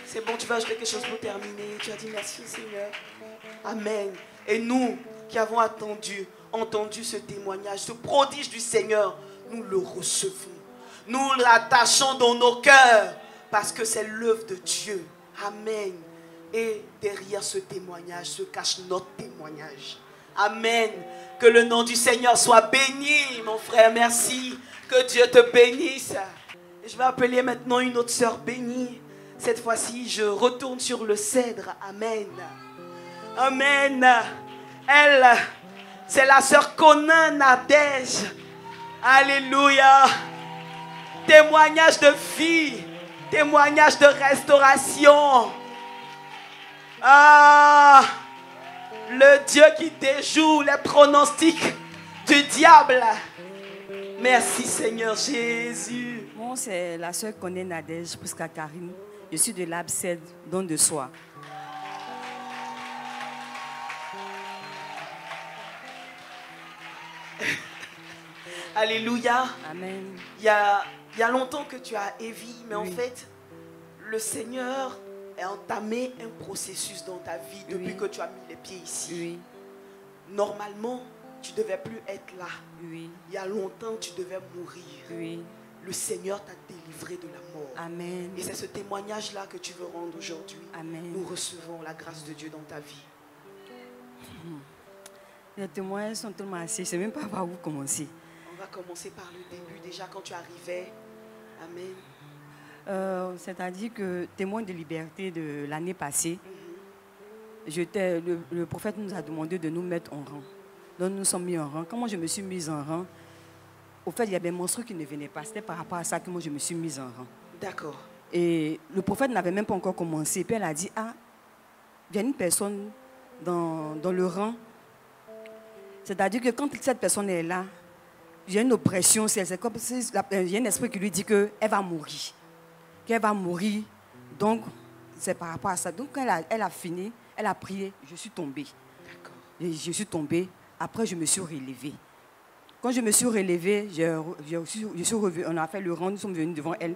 C'est bon, tu vas ajouter quelque chose pour terminer. Tu as dit merci Seigneur. Amen. Et nous qui avons entendu ce témoignage, ce prodige du Seigneur, nous le recevons. Nous l'attachons dans nos cœurs parce que c'est l'œuvre de Dieu. Amen. Et derrière ce témoignage se cache notre témoignage. Amen. Que le nom du Seigneur soit béni, mon frère. Merci. Que Dieu te bénisse. Je vais appeler maintenant une autre sœur bénie. Cette fois-ci, je retourne sur le cèdre. Amen. Amen. Elle, c'est la sœur Conan Nadège. Alléluia. Témoignage de vie. Témoignage de restauration. Ah, le Dieu qui déjoue les pronostics du diable. Merci Seigneur Jésus. Moi, c'est la sœur Koné Nadège, Pouska Karine. Je suis de l'Absed, don de soi. Alléluia. Amen. Il y a longtemps que tu as évi, mais oui. En fait, le Seigneur a entamé un processus dans ta vie depuis que tu as mis les pieds ici. Oui. Normalement, tu ne devais plus être là. Oui. Il y a longtemps, tu devais mourir. Oui. le Seigneur t'a délivré de la mort. Amen. Et c'est ce témoignage-là que tu veux rendre aujourd'hui. Amen. Nous recevons la grâce de Dieu dans ta vie. Les témoignages sont tellement assez, je ne sais même pas par où commencer. On va commencer par le début, déjà quand tu arrivais. Amen. C'est-à-dire que témoin de liberté de l'année passée, le prophète nous a demandé de nous mettre en rang. Donc nous sommes mis en rang. Quand moi je me suis mise en rang, au fait il y avait un monstre qui ne venait pas. C'était par rapport à ça que moi je me suis mise en rang. D'accord. Et le prophète n'avait même pas encore commencé. Puis elle a dit, ah, il y a une personne dans le rang. C'est-à-dire que quand cette personne est là, il y a une oppression, c'est comme si il y a un esprit qui lui dit qu'elle va mourir. Qu'elle va mourir. Donc, c'est par rapport à ça. Donc, quand elle a fini, elle a prié, je suis tombée. D'accord. Et je suis tombée. Après, je me suis relevée. Quand je me suis relevée, je suis revenue. On a fait le rang, nous sommes venus devant elle.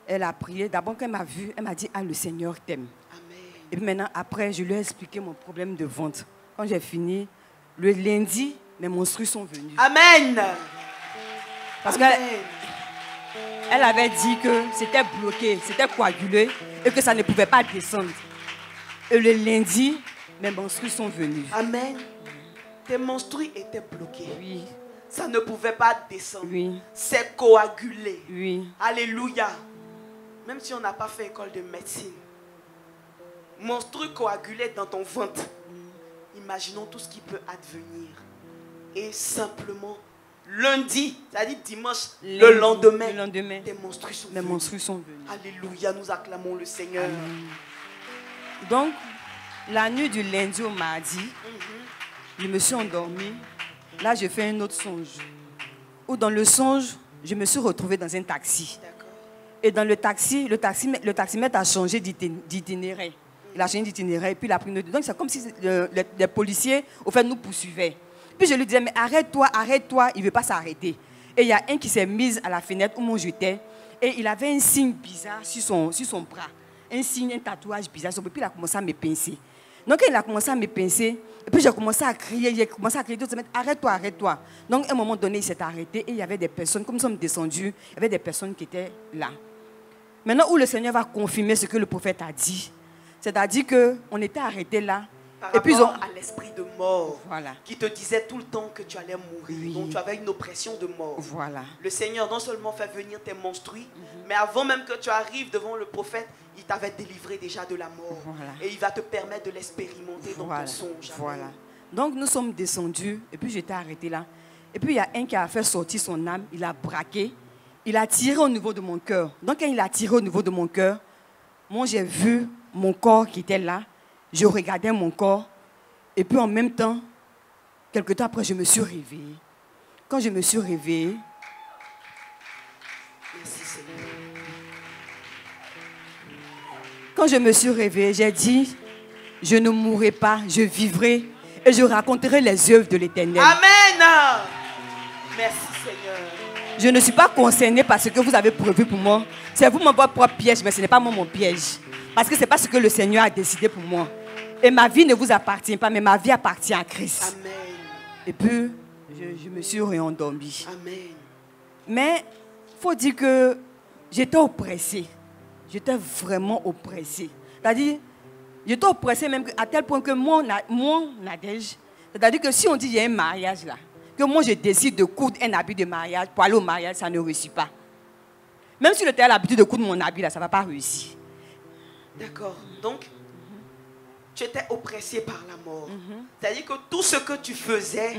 Elle a prié. D'abord, quand elle m'a vue, elle m'a dit, ah, le Seigneur t'aime. Amen. Et puis maintenant, après, je lui ai expliqué mon problème de ventre. Quand j'ai fini, le lundi, mes menstrues sont venues. Amen. Parce Amen. qu'elle avait dit que c'était bloqué, c'était coagulé et que ça ne pouvait pas descendre. Et le lundi, mes menstrues sont venues. Amen. Tes menstrues étaient bloquées. Oui, Ça ne pouvait pas descendre. oui, C'est coagulé. oui. Alléluia. Même si on n'a pas fait école de médecine. Menstrues coagulées dans ton ventre. Imaginons tout ce qui peut advenir. Et simplement, lundi, c'est-à-dire dimanche, le lendemain, tes menstrues sont mes venues. menstrues sont venues. Alléluia, nous acclamons le Seigneur. Amen. Donc, la nuit du lundi au mardi, je me suis endormie. Là, je fais un autre songe. Où dans le songe, je me suis retrouvée dans un taxi. D'accord. Et dans le taximètre a changé d'itinéraire. Il a changé d'itinéraire et puis il a pris une... Donc c'est comme si les policiers, au fait, nous poursuivaient. Puis je lui disais, mais arrête-toi, arrête-toi. Il ne veut pas s'arrêter. Et il y a un qui s'est mis à la fenêtre où moi j'étais. Et il avait un signe bizarre sur son bras. Un signe, un tatouage bizarre. Et puis il a commencé à me pincer. Donc quand il a commencé à me pincer, et puis j'ai commencé à crier. J'ai commencé à crier, arrête-toi, arrête-toi. Donc à un moment donné, il s'est arrêté et il y avait des personnes, comme nous sommes descendus, il y avait des personnes qui étaient là. Maintenant où le Seigneur va confirmer ce que le prophète a dit, c'est-à-dire qu'on était arrêtés là. Par Et puis rapport à l'esprit de mort, Voilà. qui te disait tout le temps que tu allais mourir. Oui. Donc tu avais une oppression de mort. Voilà. Le Seigneur non seulement fait venir tes menstrues, mais avant même que tu arrives devant le prophète, il t'avait délivré déjà de la mort. Voilà. Et il va te permettre de l'expérimenter dans Voilà. ton songe. Amen. Voilà. Donc nous sommes descendus et puis j'étais arrêté là. Et puis il y a un qui a fait sortir son âme, il a braqué, il a tiré au niveau de mon cœur. Donc quand il a tiré au niveau de mon cœur, moi j'ai vu mon corps qui était là, je regardais mon corps et puis en même temps, quelque temps après, je me suis réveillée. Quand je me suis réveillée, Merci Seigneur. quand je me suis réveillée, j'ai dit, je ne mourrai pas, je vivrai et je raconterai les œuvres de l'Éternel. Amen. Merci Seigneur. Je ne suis pas concernée par ce que vous avez prévu pour moi. C'est vous mon propre piège, mais ce n'est pas moi mon piège. Parce que ce n'est pas ce que le Seigneur a décidé pour moi. Et ma vie ne vous appartient pas, mais ma vie appartient à Christ. Amen. Et puis, je me suis réendormie. Amen. Mais il faut dire que j'étais oppressée. J'étais vraiment oppressée. C'est-à-dire, j'étais oppressée même à tel point que mon Nadège, c'est-à-dire que si on dit qu'il y a un mariage là, que moi je décide de coudre un habit de mariage pour aller au mariage, ça ne réussit pas. Même si j'étais à l'habitude de coudre mon habit là, ça ne va pas réussir. D'accord. Donc, tu étais oppressé par la mort. C'est-à-dire que tout ce que tu faisais,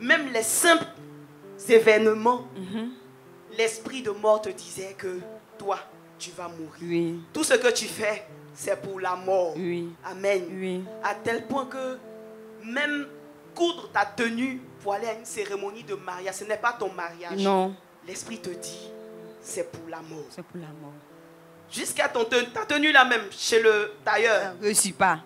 même les simples événements, l'esprit de mort te disait que toi, tu vas mourir. Oui. Tout ce que tu fais, c'est pour la mort. Oui. Amen. Oui. À tel point que même coudre ta tenue pour aller à une cérémonie de mariage, ce n'est pas ton mariage. Non. L'esprit te dit, c'est pour la mort. C'est pour la mort. Jusqu'à ta tenue là même, chez le tailleur, Ça ne réussit pas.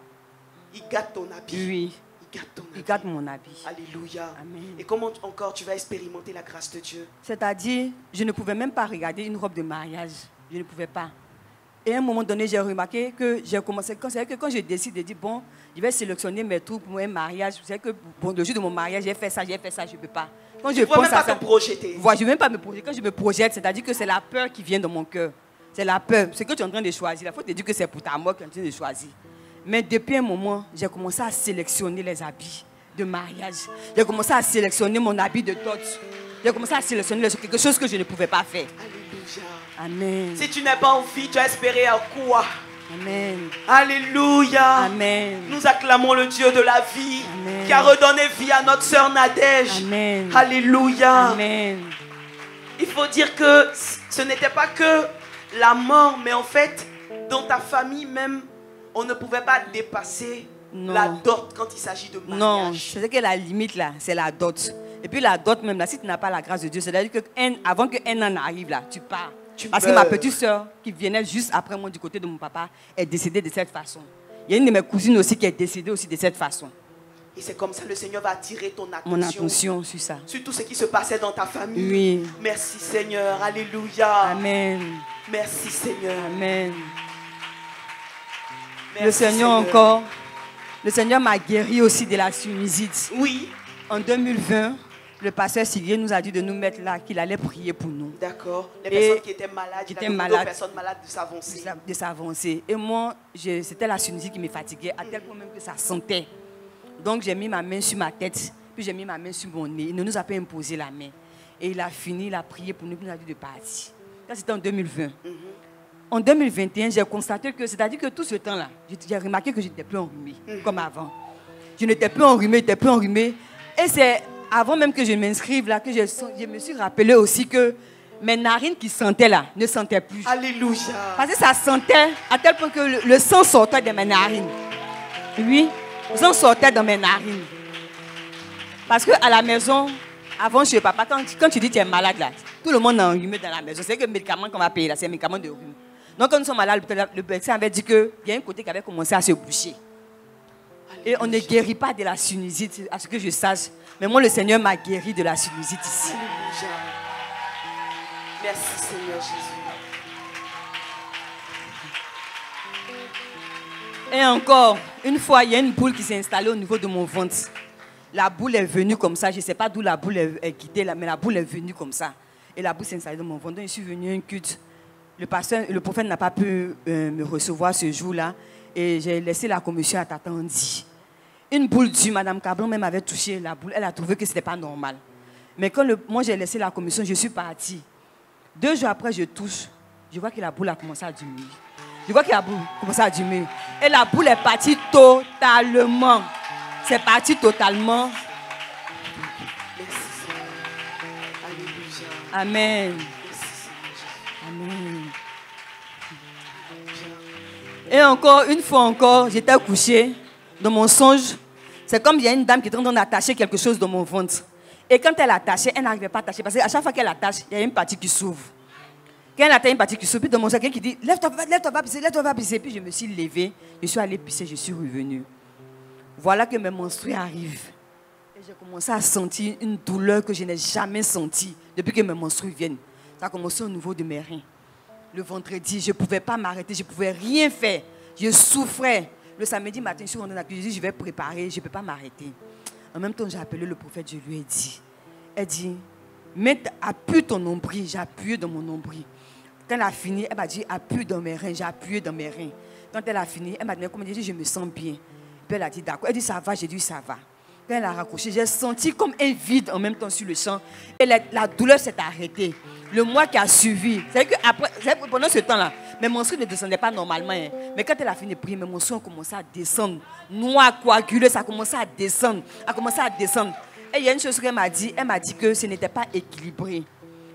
il gâte ton habit. Oui. Il gâte ton habit. Il garde mon habit. Alléluia. Amen. Et comment encore tu vas expérimenter la grâce de Dieu? C'est-à-dire, je ne pouvais même pas regarder une robe de mariage. Je ne pouvais pas. Et à un moment donné, j'ai remarqué que j'ai commencé, quand je décide de dire, bon, je vais sélectionner mes troupes pour un mariage, vous savez que bon, le jour de mon mariage, j'ai fait ça, je ne peux pas. Quand je Tu ne peux pense même à pas ça, te projeter. voilà, je ne veux même pas me projeter. Quand je me projette, c'est-à-dire que c'est la peur qui vient dans mon cœur. C'est la peur. Ce que tu es en train de choisir, il faut te dire que c'est pour ta mort que tu es en train de choisir. Mais depuis un moment, j'ai commencé à sélectionner les habits de mariage. J'ai commencé à sélectionner mon habit de dot. J'ai commencé à sélectionner quelque chose que je ne pouvais pas faire. Alléluia. Amen. Si tu n'es pas en vie, tu as espéré à quoi? Amen. Alléluia. Amen. Nous acclamons le Dieu de la vie. Amen. Qui a redonné vie à notre sœur Nadège. Amen. Alléluia. Amen. Il faut dire que ce n'était pas que la mort, mais en fait, dans ta famille même, on ne pouvait pas dépasser la dot quand il s'agit de mariage. Non, c'est que la limite là, c'est la dot. Et puis la dot même là, si tu n'as pas la grâce de Dieu, c'est-à-dire que avant qu'un an arrive là, tu pars. Parce que ma petite soeur, qui venait juste après moi du côté de mon papa, est décédée de cette façon. Il y a une de mes cousines aussi qui est décédée aussi de cette façon. Et c'est comme ça que le Seigneur va attirer ton attention. Mon attention sur ça. Sur tout ce qui se passait dans ta famille. Oui. Merci Seigneur. Alléluia. Amen. Merci Seigneur. Amen. Merci, le Seigneur encore, le Seigneur m'a guéri aussi de la sinusite. Oui. En 2020, le pasteur Sylvie nous a dit de nous mettre là, qu'il allait prier pour nous. D'accord. Les personnes qui étaient malades, qui étaient malades, aux personnes malades de s'avancer. De s'avancer. Et moi, c'était la sinusite qui me fatiguait, à tel point même que ça sentait. Donc j'ai mis ma main sur ma tête, puis j'ai mis ma main sur mon nez. Il ne nous a pas imposé la main. Et il a fini, il a prié pour nous, puis il nous a dit de partir. Ça, c'était en 2020. En 2021, j'ai constaté que, c'est-à-dire que tout ce temps-là, j'ai remarqué que je n'étais plus enrhumée, comme avant. Je n'étais plus enrhumée, Et c'est avant même que je m'inscrive là, que je me suis rappelé aussi que mes narines qui sentaient là, ne sentaient plus. Alléluia. Parce que ça sentait à tel point que le sang sortait de mes narines. Oui, le sang sortait dans mes narines. Parce qu'à la maison, avant chez papa, quand tu dis que tu es malade là, tout le monde est enrhumé dans la maison. C'est que le médicament qu'on va payer là, c'est un médicament de rhume. Donc quand nous sommes malades, le médecin avait dit qu'il y a un côté qui avait commencé à se boucher. Et on ne guérit pas de la sinusite, à ce que je sache. Mais moi, le Seigneur m'a guéri de la sinusite ici. Alléluia. Merci Seigneur Jésus. Et encore, une fois, il y a une boule qui s'est installée au niveau de mon ventre. La boule est venue comme ça. Je ne sais pas d'où la boule est quittée, mais la boule est venue comme ça. Et la boule s'est installée dans mon ventre. Donc, je suis venue à un culte. Le prophète n'a pas pu me recevoir ce jour-là. Et j'ai laissé la commission à Tata Andy. Une boule dure, Madame Cabron même avait touché la boule. Elle a trouvé que ce n'était pas normal. Mais quand moi j'ai laissé la commission, je suis partie. 2 jours après, je touche. Je vois que la boule a commencé à diminuer. Et la boule est partie totalement. C'est parti totalement. Merci Seigneur. Alléluia. Amen. Merci Seigneur. Amen. Et encore, une fois encore, j'étais couchée dans mon songe. C'est comme il y a une dame qui est en train d'attacher quelque chose dans mon ventre. Et quand elle attachait, elle n'arrivait pas à attacher. Parce qu'à chaque fois qu'elle attache, il y a une partie qui s'ouvre. Quand elle attache une partie qui s'ouvre, puis dans mon songe, quelqu'un qui dit lève-toi, va pisser, lève-toi, va pisser. Puis je me suis levée, je suis allée pisser, je suis revenue. Voilà que mes menstrues arrivent. Et j'ai commencé à sentir une douleur que je n'ai jamais sentie depuis que mes menstrues viennent. Ça a commencé au niveau de mes reins. Le vendredi, je ne pouvais pas m'arrêter, je ne pouvais rien faire. Je souffrais. Le samedi matin, je suis rentrée dans la cuisine, je dis, je vais préparer, je ne peux pas m'arrêter. En même temps, j'ai appelé le prophète, je lui ai dit, appuie ton nombril, j'ai appuyé dans mon nombril. Quand elle a fini, elle m'a dit, appuie dans mes reins, j'ai appuyé dans mes reins. Quand elle a fini, elle m'a dit, comment dire, je me sens bien. Puis elle a dit, d'accord. Elle dit, ça va, j'ai dit, ça va. Quand elle a raccroché, j'ai senti comme un vide en même temps sur le champ. Et la douleur s'est arrêtée. Le mois qui a suivi, pendant ce temps-là, mes menstrues ne descendaient pas normalement. Hein. Mais quand elle a fini de prier, mes menstrues ont commencé à descendre. Noir, coagulé, ça a commencé à descendre. Et il y a une chose qu'elle m'a dit. Elle m'a dit que ce n'était pas équilibré.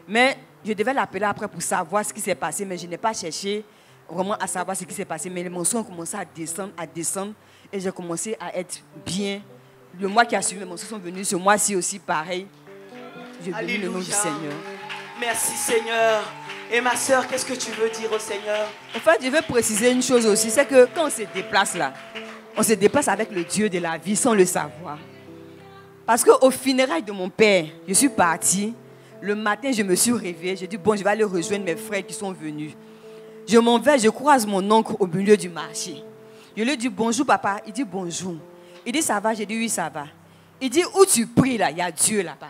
Mais je devais l'appeler après pour savoir ce qui s'est passé. Mais je n'ai pas cherché vraiment à savoir ce qui s'est passé. Mais les menstrues ont commencé à descendre. Et j'ai commencé à être bien. Le mois qui a suivi, mes menstrues sont venues. Ce mois-ci aussi, pareil. Je bénis le nom du Seigneur. Merci Seigneur. Et ma soeur, qu'est-ce que tu veux dire au Seigneur? En fait, je veux préciser une chose aussi. C'est que quand on se déplace là, on se déplace avec le Dieu de la vie sans le savoir. Parce qu'au funérailles de mon père, je suis partie. Le matin, je me suis réveillée. J'ai dit, bon, je vais aller rejoindre mes frères qui sont venus. Je m'en vais, je croise mon oncle au milieu du marché. Je lui dis, bonjour papa. Il dit, bonjour. Il dit, ça va? J'ai dit, oui, ça va. Il dit, où tu pries là? Il y a Dieu là-bas.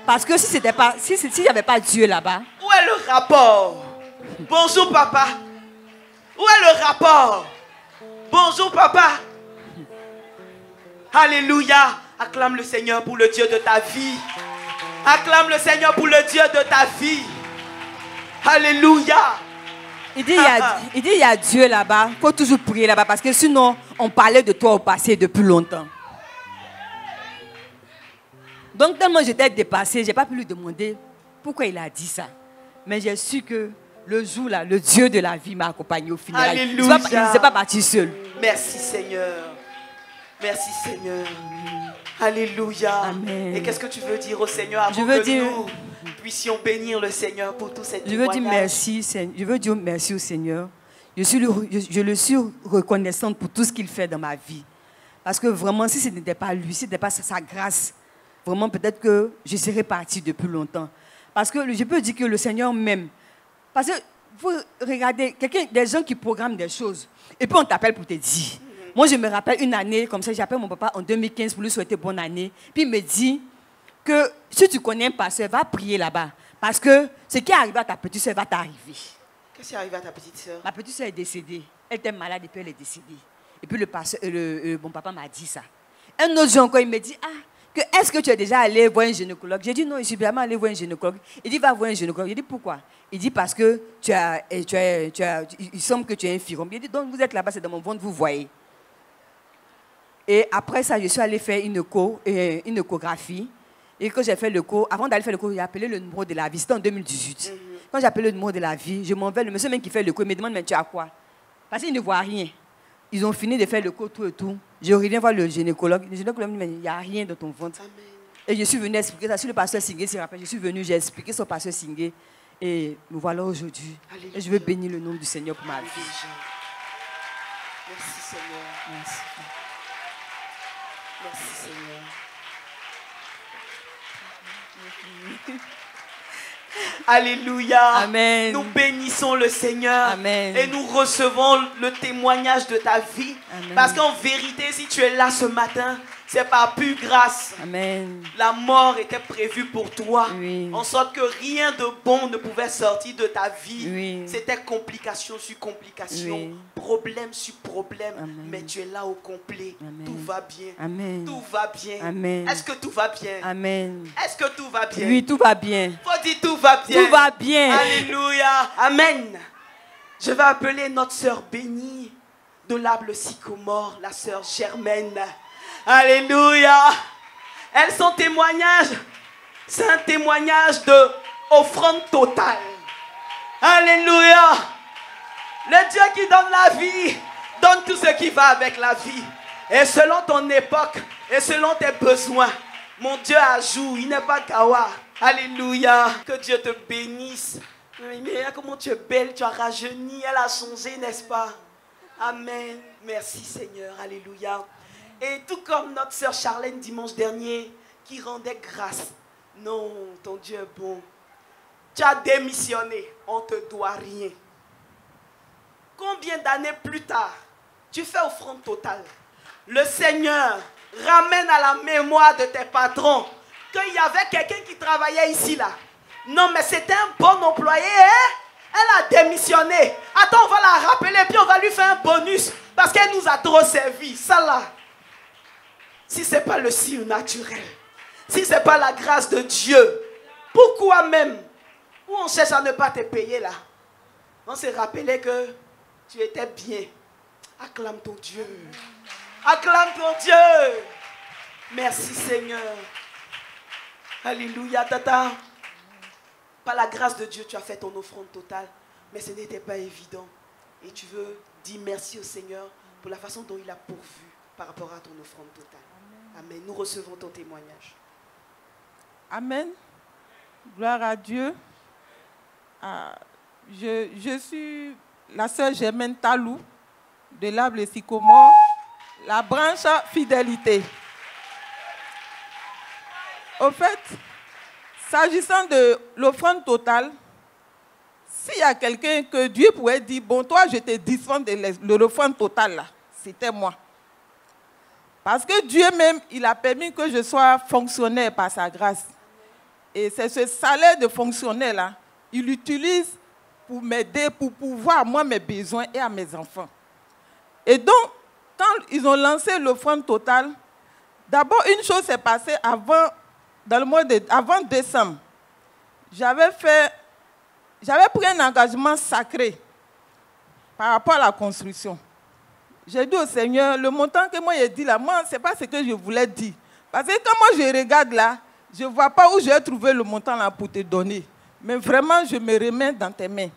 Parce que s'il n'y avait pas Dieu là-bas. Où est le rapport? Bonjour papa. Où est le rapport? Bonjour papa. Alléluia. Acclame le Seigneur pour le Dieu de ta vie. Acclame le Seigneur pour le Dieu de ta vie. Alléluia. Il dit il y a Dieu là-bas. Il faut toujours prier là-bas parce que sinon, on parlait de toi au passé depuis longtemps. Donc, tellement j'étais dépassée, je n'ai pas pu lui demander pourquoi il a dit ça. Mais j'ai su que le jour là, le Dieu de la vie m'a accompagné au final. Alléluia. Il ne s'est pas battu seul. Merci Seigneur. Merci Seigneur. Alléluia. Amen. Et qu'est-ce que tu veux dire au Seigneur avant nous puissions bénir le Seigneur pour tout cet témoignage? Je veux dire merci, Seigneur. Je veux dire merci au Seigneur. Je le suis reconnaissante pour tout ce qu'il fait dans ma vie. Parce que vraiment, si ce n'était pas lui, si ce n'était pas sa grâce, vraiment peut-être que je serais partie depuis longtemps. Parce que je peux dire que le Seigneur m'aime. Parce que vous regardez, des gens qui programment des choses, et puis on t'appelle pour te dire. Moi, je me rappelle une année, comme ça, j'appelle mon papa en 2015 pour lui souhaiter bonne année. Puis il me dit que si tu connais un pasteur, va prier là-bas. Parce que ce qui est arrivé à ta petite soeur va t'arriver. Qu'est-ce qui est arrivé à ta petite soeur? Ma petite soeur est décédée. Elle était malade et puis elle est décédée. Et puis mon papa m'a dit ça. Un autre jour encore, il me dit, est-ce que tu es déjà allé voir un gynécologue? J'ai dit non, je suis vraiment allé voir un gynécologue. Il dit, va voir un gynécologue. J'ai dit, pourquoi? Il dit, parce que il semble que tu es infirme. Il dit, donc vous êtes là-bas, c'est dans mon ventre, vous voyez. Et après ça, je suis allée faire une échographie. Et quand j'ai fait l'écho, avant d'aller faire l'écho, j'ai appelé le numéro de la vie. C'était en 2018. Quand j'ai appelé le numéro de la vie, je m'en vais, le monsieur même qui fait l'écho, il me demande, mais tu as quoi? Parce qu'il ne voit rien. Ils ont fini de faire l'écho, tout et tout. Je reviens voir le gynécologue. Le gynécologue me dit, mais il n'y a rien dans ton ventre. Amen. Et je suis venue expliquer ça. Sur le pasteur Singé se rappelle, je suis venue, j'ai expliqué son pasteur Singé. Et nous voilà aujourd'hui. Et je veux bénir le nom du Seigneur pour ma vie. Merci Seigneur. Merci. Merci Seigneur. Alléluia. Amen. Nous bénissons le Seigneur. Amen. Et nous recevons le témoignage de ta vie. Amen. Parce qu'en vérité, si tu es là ce matin, c'est par pure grâce. Amen. La mort était prévue pour toi. Oui. En sorte que rien de bon ne pouvait sortir de ta vie. Oui. C'était complication sur complication. Oui. Problème sur problème. Amen. Mais tu es là au complet. Amen. Tout va bien. Amen. Tout va bien. Amen. Est-ce que tout va bien? Amen. Est-ce que tout va bien? Oui, tout va bien. Faut dire tout va bien. Tout va bien. Alléluia. Amen. Je vais appeler notre sœur bénie de l'arbre sycomore, la sœur Germaine. Alléluia. Elle, son témoignage, c'est un témoignage de offrande totale. Alléluia. Le Dieu qui donne la vie, donne tout ce qui va avec la vie. Et selon ton époque, et selon tes besoins, mon Dieu ajoute, il n'est pas gawa. Alléluia. Que Dieu te bénisse. Mais comment tu es belle, tu as rajeuni, elle a changé, n'est-ce pas? Amen. Merci Seigneur. Alléluia. Et tout comme notre sœur Charlène dimanche dernier, qui rendait grâce. Non, ton Dieu est bon. Tu as démissionné, on ne te doit rien. Combien d'années plus tard, tu fais offrande totale. Le Seigneur ramène à la mémoire de tes patrons qu'il y avait quelqu'un qui travaillait ici, là. Non, mais c'était un bon employé, hein? Elle a démissionné. Attends, on va la rappeler, puis on va lui faire un bonus. Parce qu'elle nous a trop servi. Ça là. Si ce n'est pas le surnaturel, si ce n'est pas la grâce de Dieu, pourquoi même, où on cherche à ne pas te payer là? On s'est rappelé que tu étais bien. Acclame ton Dieu. Acclame ton Dieu. Merci Seigneur. Alléluia, tata. Par la grâce de Dieu, tu as fait ton offrande totale, mais ce n'était pas évident. Et tu veux dire merci au Seigneur pour la façon dont il a pourvu par rapport à ton offrande totale. Amen. Nous recevons ton témoignage. Amen. Gloire à Dieu. Je suis la sœur Germaine Talou de l'arbre sycomore, la branche fidélité. Au fait, s'agissant de l'offrande totale, s'il y a quelqu'un que Dieu pourrait dire, bon, toi, je te dispense de l'offrande totale, là, c'était moi. Parce que Dieu même, il a permis que je sois fonctionnaire par sa grâce. Et c'est ce salaire de fonctionnaire là, il l'utilise pour m'aider, pour pouvoir moi mes besoins et à mes enfants. Et donc, quand ils ont lancé l'offrande totale, d'abord une chose s'est passée avant décembre. J'avais pris un engagement sacré par rapport à la construction. J'ai dit au Seigneur, le montant que moi j'ai dit là, moi, ce n'est pas ce que je voulais dire. Parce que quand moi je regarde là, je ne vois pas où je vais trouver le montant là pour te donner. Mais vraiment, je me remets dans tes mains.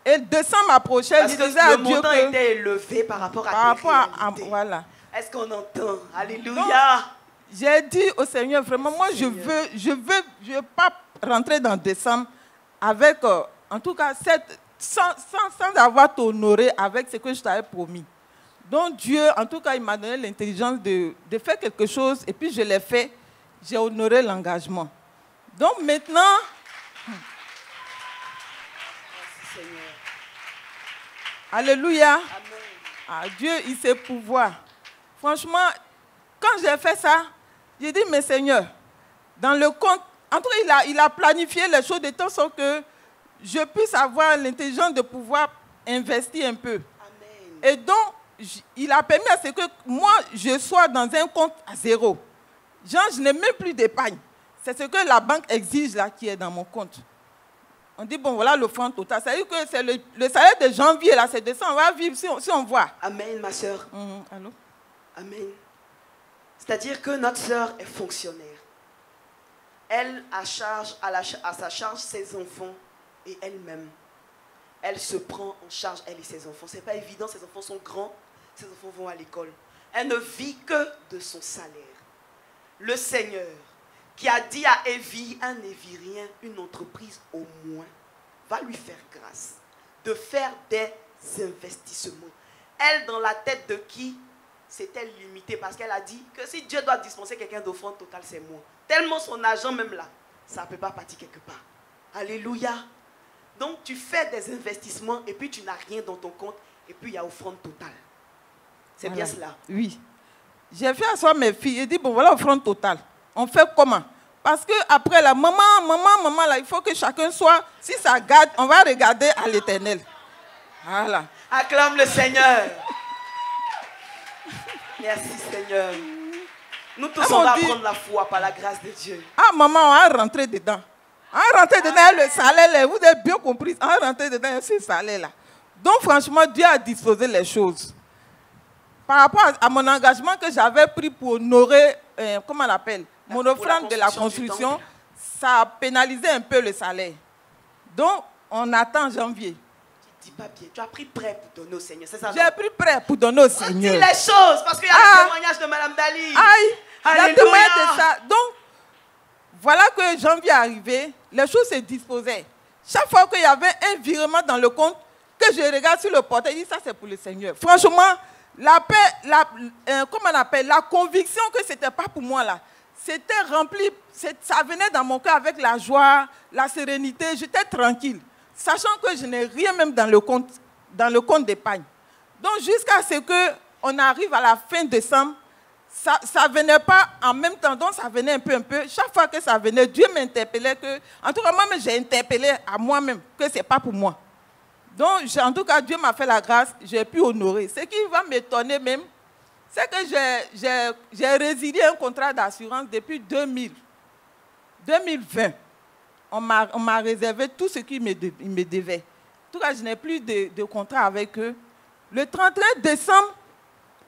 Et décembre approchait, je disais à Dieu que... le montant était élevé par rapport à tes réalités. Voilà. Est-ce qu'on entend? Alléluia. J'ai dit au Seigneur, vraiment, moi je veux pas rentrer dans décembre avec, en tout cas, sans avoir t'honoré avec ce que je t'avais promis. Donc Dieu, en tout cas, il m'a donné l'intelligence de faire quelque chose et puis je l'ai fait. J'ai honoré l'engagement. Donc maintenant... Merci Seigneur. Alléluia. Amen. Ah, Dieu, il sait pouvoir. Franchement, quand j'ai fait ça, j'ai dit, mais Seigneur, dans le compte, en tout cas, il a planifié les choses de telle sorte que je puisse avoir l'intelligence de pouvoir investir un peu. Amen. Et donc, il a permis à ce que moi, je sois dans un compte à zéro. Genre, je n'ai même plus d'épargne. C'est ce que la banque exige là, qui est dans mon compte. On dit, bon, voilà l'offrande totale. Ça veut dire que c'est le salaire de janvier, là, c'est décembre. On va vivre si on voit. Amen, ma soeur. Allô? Amen. C'est-à-dire que notre sœur est fonctionnaire. Elle a à sa charge ses enfants et elle-même. Elle se prend en charge, elle et ses enfants. Ce n'est pas évident, ses enfants sont grands, ses enfants vont à l'école. Elle ne vit que de son salaire. Le Seigneur, qui a dit à Evie, un Évirien, une entreprise au moins, va lui faire grâce de faire des investissements. Elle, dans la tête de qui c'était limité, parce qu'elle a dit que si Dieu doit dispenser quelqu'un d'offrande totale, c'est moi. Tellement son argent, même là, ça ne peut pas partir quelque part. Alléluia. Donc tu fais des investissements et puis tu n'as rien dans ton compte et puis il y a offrande totale. C'est voilà. Bien cela? Oui. J'ai fait asseoir mes filles et dit, bon voilà offrande totale. On fait comment? Parce que après la maman, là, il faut que chacun soit, si ça garde, on va regarder à l'Éternel. Voilà. Acclame le Seigneur. Merci Seigneur. Nous tous on va prendre la foi par la grâce de Dieu. Ah maman, on va rentrer dedans. On va rentrer dedans le salaire là. Vous avez bien compris. On va rentrer dedans ce salaire là. Donc franchement, Dieu a disposé les choses. Par rapport à mon engagement que j'avais pris pour honorer, comment on l'appelle, mon offrande de la construction, ça a pénalisé un peu le salaire. Donc, on attend janvier. Tu dis pas bien, tu as pris prêt pour donner au Seigneur, c'est ça? J'ai pris prêt pour donner au Seigneur. Dis les choses, parce qu'il y a le témoignage de Mme Dali. Aïe, le témoignage de ça. Donc, voilà que janvier est arrivé, les choses se disposaient. Chaque fois qu'il y avait un virement dans le compte, que je regarde sur le portail, je dis ça c'est pour le Seigneur. Franchement, la paix, comment on appelle, la conviction que ce n'était pas pour moi là, c'était rempli, ça venait dans mon cœur avec la joie, la sérénité, j'étais tranquille, sachant que je n'ai rien même dans le compte d'épargne. Donc jusqu'à ce qu'on arrive à la fin décembre, ça ne venait pas en même temps, donc ça venait un peu. Chaque fois que ça venait, Dieu m'interpellait que, en tout cas moi-même j'ai interpellé à moi-même que ce n'est pas pour moi. Donc, en tout cas, Dieu m'a fait la grâce, j'ai pu honorer. Ce qui va m'étonner même, c'est que j'ai résilié un contrat d'assurance depuis 2020. On m'a réservé tout ce qu'il me devait. En tout cas, je n'ai plus de contrat avec eux. Le 31 décembre,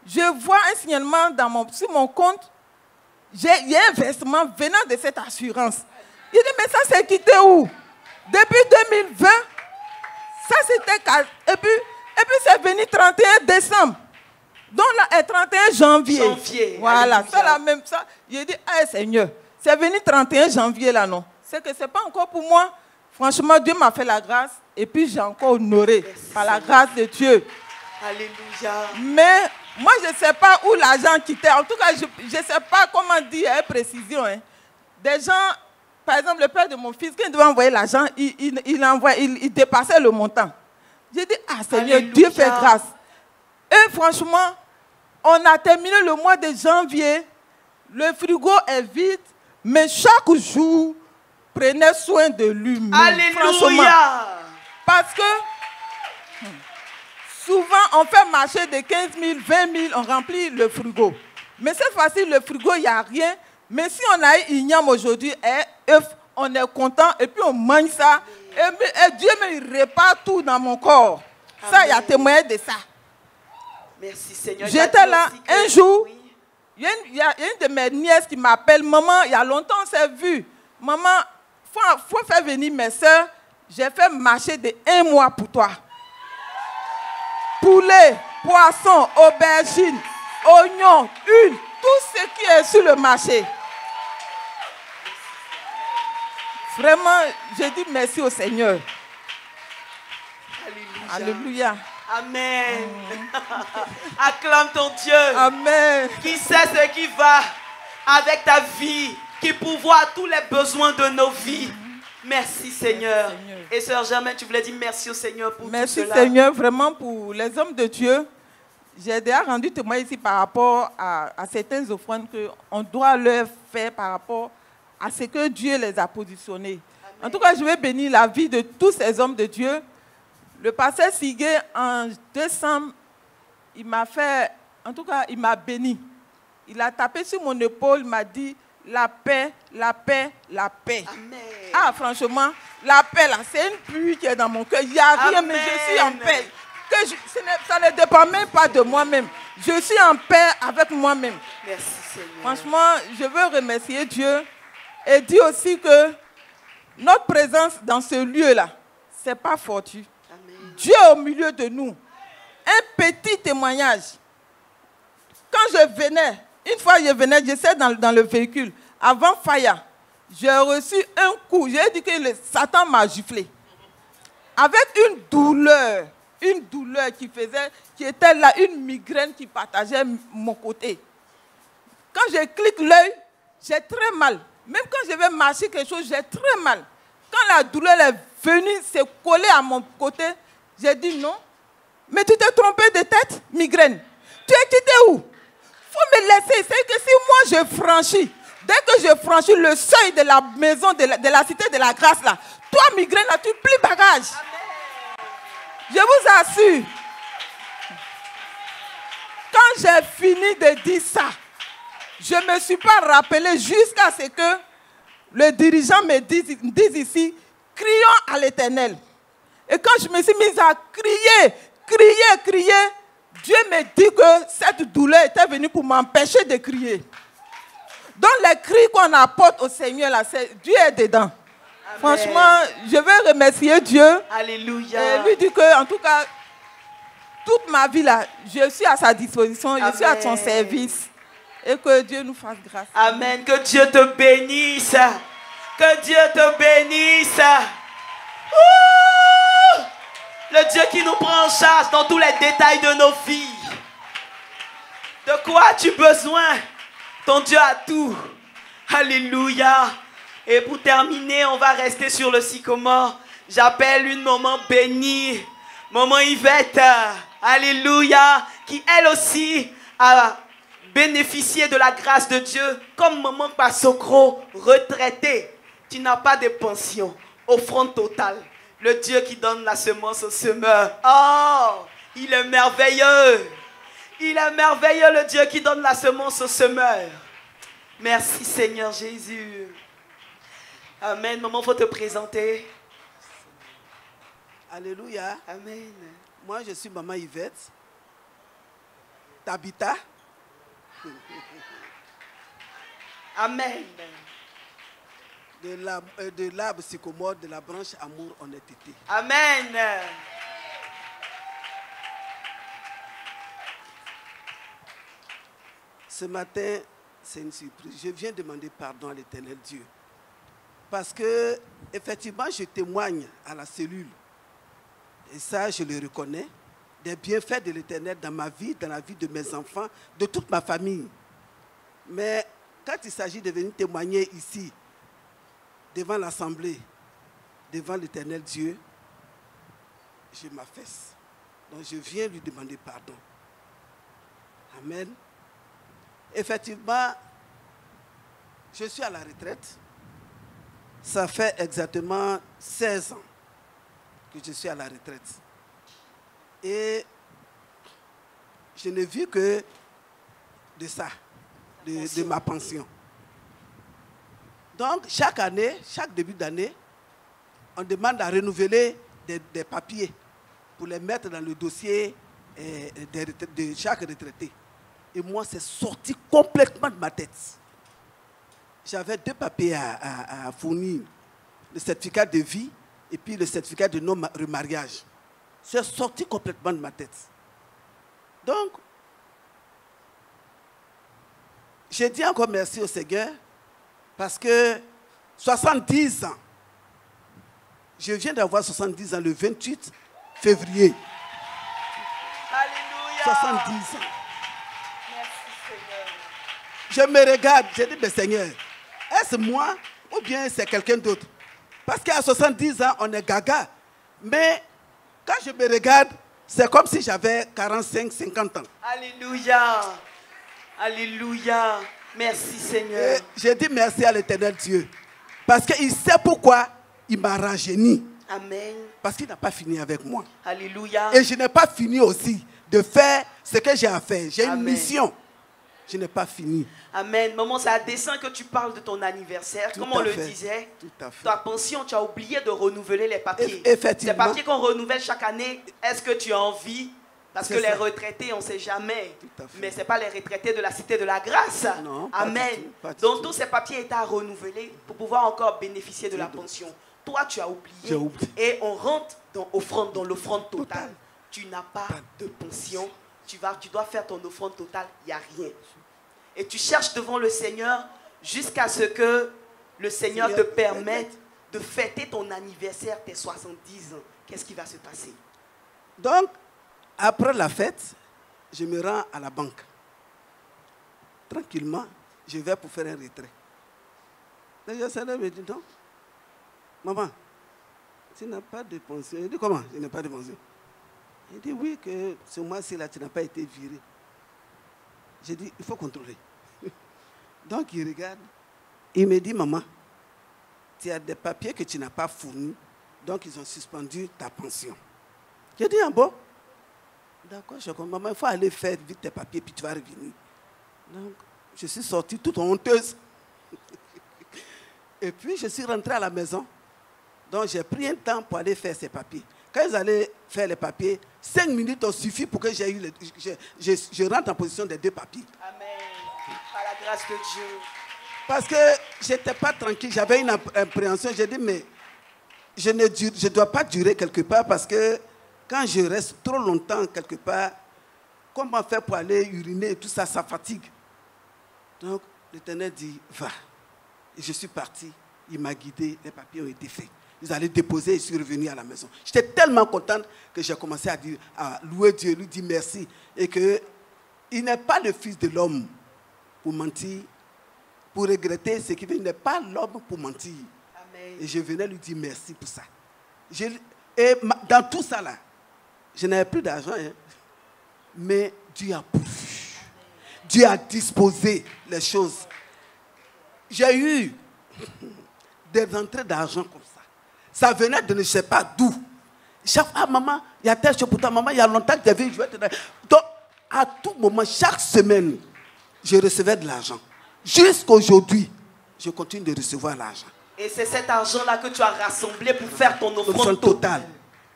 je vois un signalement sur mon compte. Il y a un versement venant de cette assurance. Il dit, mais ça, c'est quitté où? Depuis 2020. Ça, c'était... Et puis c'est venu 31 décembre. Donc là, 31 janvier. Voilà, c'est la même... Ça. J'ai dit, hey, Seigneur, c'est venu 31 janvier, là, non? C'est que ce n'est pas encore pour moi. Franchement, Dieu m'a fait la grâce. Et puis, j'ai encore honoré par la grâce de Dieu. Alléluia. Mais moi, je ne sais pas où l'argent quittait. En tout cas, je ne sais pas comment dire avec précision. Hein. Des gens... Par exemple, le père de mon fils, quand il devait envoyer l'argent, il dépassait le montant. J'ai dit, ah Seigneur, alléluia. Dieu fait grâce. Et franchement, on a terminé le mois de janvier. Le frigo est vide, mais chaque jour, prenait soin de lui-même. Alléluia. Parce que souvent, on fait marcher de 15 000, 20 000, on remplit le frigo. Mais cette fois-ci, le frigo, il n'y a rien. Mais si on a eu igname aujourd'hui, on est content et puis on mange ça. Et Dieu me répare tout dans mon corps. Amen. Ça, il y a témoigné de ça. Merci Seigneur. J'étais là un jour. Il y a une de mes nièces qui m'appelle. Maman, il y a longtemps on s'est vu. Maman, faut faire venir mes soeurs. J'ai fait marcher de 1 mois pour toi. Poulet, poisson, aubergine, oignon, huile, tout ce qui est sur le marché. Vraiment, je dis merci au Seigneur. Alléluia. Alléluia. Amen. Acclame ton Dieu. Amen. Qui sait ce qui va avec ta vie, qui pourvoit tous les besoins de nos vies. Merci Seigneur. Et sœur Germaine, tu voulais dire merci au Seigneur pour tout cela. Merci Seigneur, vraiment pour les hommes de Dieu. J'ai déjà rendu témoin ici par rapport à certaines offrandes qu'on doit leur faire par rapport à ce que Dieu les a positionnés. Amen. En tout cas, je vais bénir la vie de tous ces hommes de Dieu. Le pasteur Siguet, en décembre, il m'a fait, en tout cas, il m'a béni. Il a tapé sur mon épaule, il m'a dit, la paix, la paix, la paix. Amen. Ah, franchement, la paix, là, c'est une pluie qui est dans mon cœur. Il n'y a rien, mais je suis en paix. Ça ne dépend même pas de moi-même. Je suis en paix avec moi-même. Merci Seigneur. Franchement, je veux remercier Dieu et dire aussi que notre présence dans ce lieu-là, ce n'est pas fortuit. Amen. Dieu est au milieu de nous. Un petit témoignage. Quand je venais, une fois je venais, j'étais dans le véhicule, avant Faya, j'ai reçu un coup. J'ai dit que Satan m'a giflé. Avec une douleur qui était là, une migraine qui partageait mon côté. Quand je clique l'œil, j'ai très mal. Même quand je vais marcher quelque chose, j'ai très mal. Quand la douleur est venue se coller à mon côté, j'ai dit non. Mais tu t'es trompé de tête, migraine. Tu étais où? Il faut me laisser. C'est que si moi je franchis, dès que je franchis le seuil de la maison, de la cité de la grâce, là, toi, migraine, là, tu plies bagage. Je vous assure. Quand j'ai fini de dire ça, je ne me suis pas rappelé jusqu'à ce que le dirigeant me dise ici, crions à l'Éternel. Et quand je me suis mise à crier, Dieu me dit que cette douleur était venue pour m'empêcher de crier. Donc les cris qu'on apporte au Seigneur, là, Dieu est dedans. Amen. Franchement, je veux remercier Dieu. Alléluia. Et lui dire que, en tout cas, toute ma vie là, je suis à sa disposition, Amen. Je suis à son service. Et que Dieu nous fasse grâce. Amen. Que Dieu te bénisse. Que Dieu te bénisse. Ouh! Le Dieu qui nous prend en charge dans tous les détails de nos vies. De quoi as-tu besoin? Ton Dieu a tout. Alléluia. Et pour terminer, on va rester sur le sycomore. J'appelle une maman bénie. Maman Yvette. Alléluia. Qui elle aussi a bénéficié de la grâce de Dieu. Comme maman Passokro, retraitée. Tu n'as pas de pension. Offrande totale. Le Dieu qui donne la semence au semeur. Oh, il est merveilleux. Il est merveilleux, le Dieu qui donne la semence au semeur. Merci Seigneur Jésus. Amen. Maman, il faut te présenter. Alléluia. Amen. Moi, je suis maman Yvette. Tabitha. Amen. De l'arbre sycomore, de la branche amour, on est été. Amen. Ce matin, c'est une surprise. Je viens demander pardon à l'Éternel Dieu. Parce que, effectivement, je témoigne à la cellule. Et ça, je le reconnais. Des bienfaits de l'Éternel dans ma vie, dans la vie de mes enfants, de toute ma famille. Mais quand il s'agit de venir témoigner ici, devant l'Assemblée, devant l'Éternel Dieu, je m'affaisse. Donc je viens lui demander pardon. Amen. Effectivement, je suis à la retraite. ça fait exactement 16 ans que je suis à la retraite. Et je n'ai vu que de ça, de ma pension. Donc, chaque année, chaque début d'année, on demande à renouveler des papiers pour les mettre dans le dossier de chaque retraité. Et moi, c'est sorti complètement de ma tête. J'avais 2 papiers à fournir, le certificat de vie et puis le certificat de non-remariage. C'est sorti complètement de ma tête. Donc, j'ai dit encore merci au Seigneur parce que 70 ans, je viens d'avoir 70 ans le 28 février. Alléluia. 70 ans. Merci Seigneur. Je me regarde, je dis, mais Seigneur, est-ce moi ou bien c'est quelqu'un d'autre? Parce qu'à 70 ans, on est gaga. Mais quand je me regarde, c'est comme si j'avais 45, 50 ans. Alléluia. Alléluia. Merci Seigneur. Et j'ai dit merci à l'Éternel Dieu. Parce qu'il sait pourquoi il m'a rajeuni. Amen. Parce qu'il n'a pas fini avec moi. Alléluia. Et je n'ai pas fini aussi de faire ce que j'ai à faire. J'ai une mission. Je n'ai pas fini. Amen. Maman, c'est à dessein que tu parles de ton anniversaire. Comme on le disait, ta pension, tu as oublié de renouveler les papiers. Effectivement. Les papiers qu'on renouvelle chaque année, est-ce que tu as envie? Parce que les retraités, on ne sait jamais. Mais ce n'est pas les retraités de la Cité de la Grâce. Non, Amen. Donc tous ces papiers étaient à renouveler pour pouvoir encore bénéficier de la pension. Toi, tu as oublié. J'ai oublié. Et on rentre dans l'offrande totale. Tu n'as pas de pension. Tu dois faire ton offrande totale, il n'y a rien. Et tu cherches devant le Seigneur jusqu'à ce que le Seigneur te permette de fêter ton anniversaire, tes 70 ans. Qu'est-ce qui va se passer? Donc, après la fête, je me rends à la banque. Tranquillement, je vais pour faire un retrait. Le Seigneur me dit, non, maman, tu n'as pas de pension. Je dis, comment? Je n'ai pas de pension. Il dit, oui, que ce mois-ci, là, tu n'as pas été viré. J'ai dit, il faut contrôler. Donc, il regarde. Il me dit, maman, tu as des papiers que tu n'as pas fournis. Donc, ils ont suspendu ta pension. J'ai dit, ah bon? D'accord, je comprends. Maman, il faut aller faire vite tes papiers, puis tu vas revenir. Donc, je suis sortie toute honteuse. Et puis, je suis rentrée à la maison. Donc, j'ai pris un temps pour aller faire ces papiers. Quand ils allaient faire les papiers, 5 minutes ont suffi pour que j'ai eu je rentre en position des 2 papiers. Amen. Par la grâce de Dieu. Parce que je n'étais pas tranquille, j'avais une appréhension. J'ai dit, mais je ne dois pas durer quelque part parce que quand je reste trop longtemps quelque part, comment faire pour aller uriner et tout ça, ça fatigue. Donc, l'Éternel dit, va. Et je suis parti, il m'a guidé, les papiers ont été faits. Ils allaient déposer et je suis revenu à la maison. J'étais tellement contente que j'ai commencé à louer Dieu, lui dire merci. Et qu'il n'est pas le Fils de l'homme pour mentir, pour regretter ce qu'il fait. Il n'est pas l'homme pour mentir. Amen. Et je venais lui dire merci pour ça. Et dans tout ça là, je n'avais plus d'argent. Hein, mais Dieu a pourvu. Dieu a disposé les choses. J'ai eu des entrées d'argent comme ça. Ça venait de ne sais pas d'où. Chaque fois, maman, il y a telle chose pour toi, maman, il y a longtemps que tu as vu, je vais te donner. Donc, à tout moment, chaque semaine, je recevais de l'argent. Jusqu'à aujourd'hui, je continue de recevoir l'argent. Et c'est cet argent-là que tu as rassemblé pour faire ton offrande totale.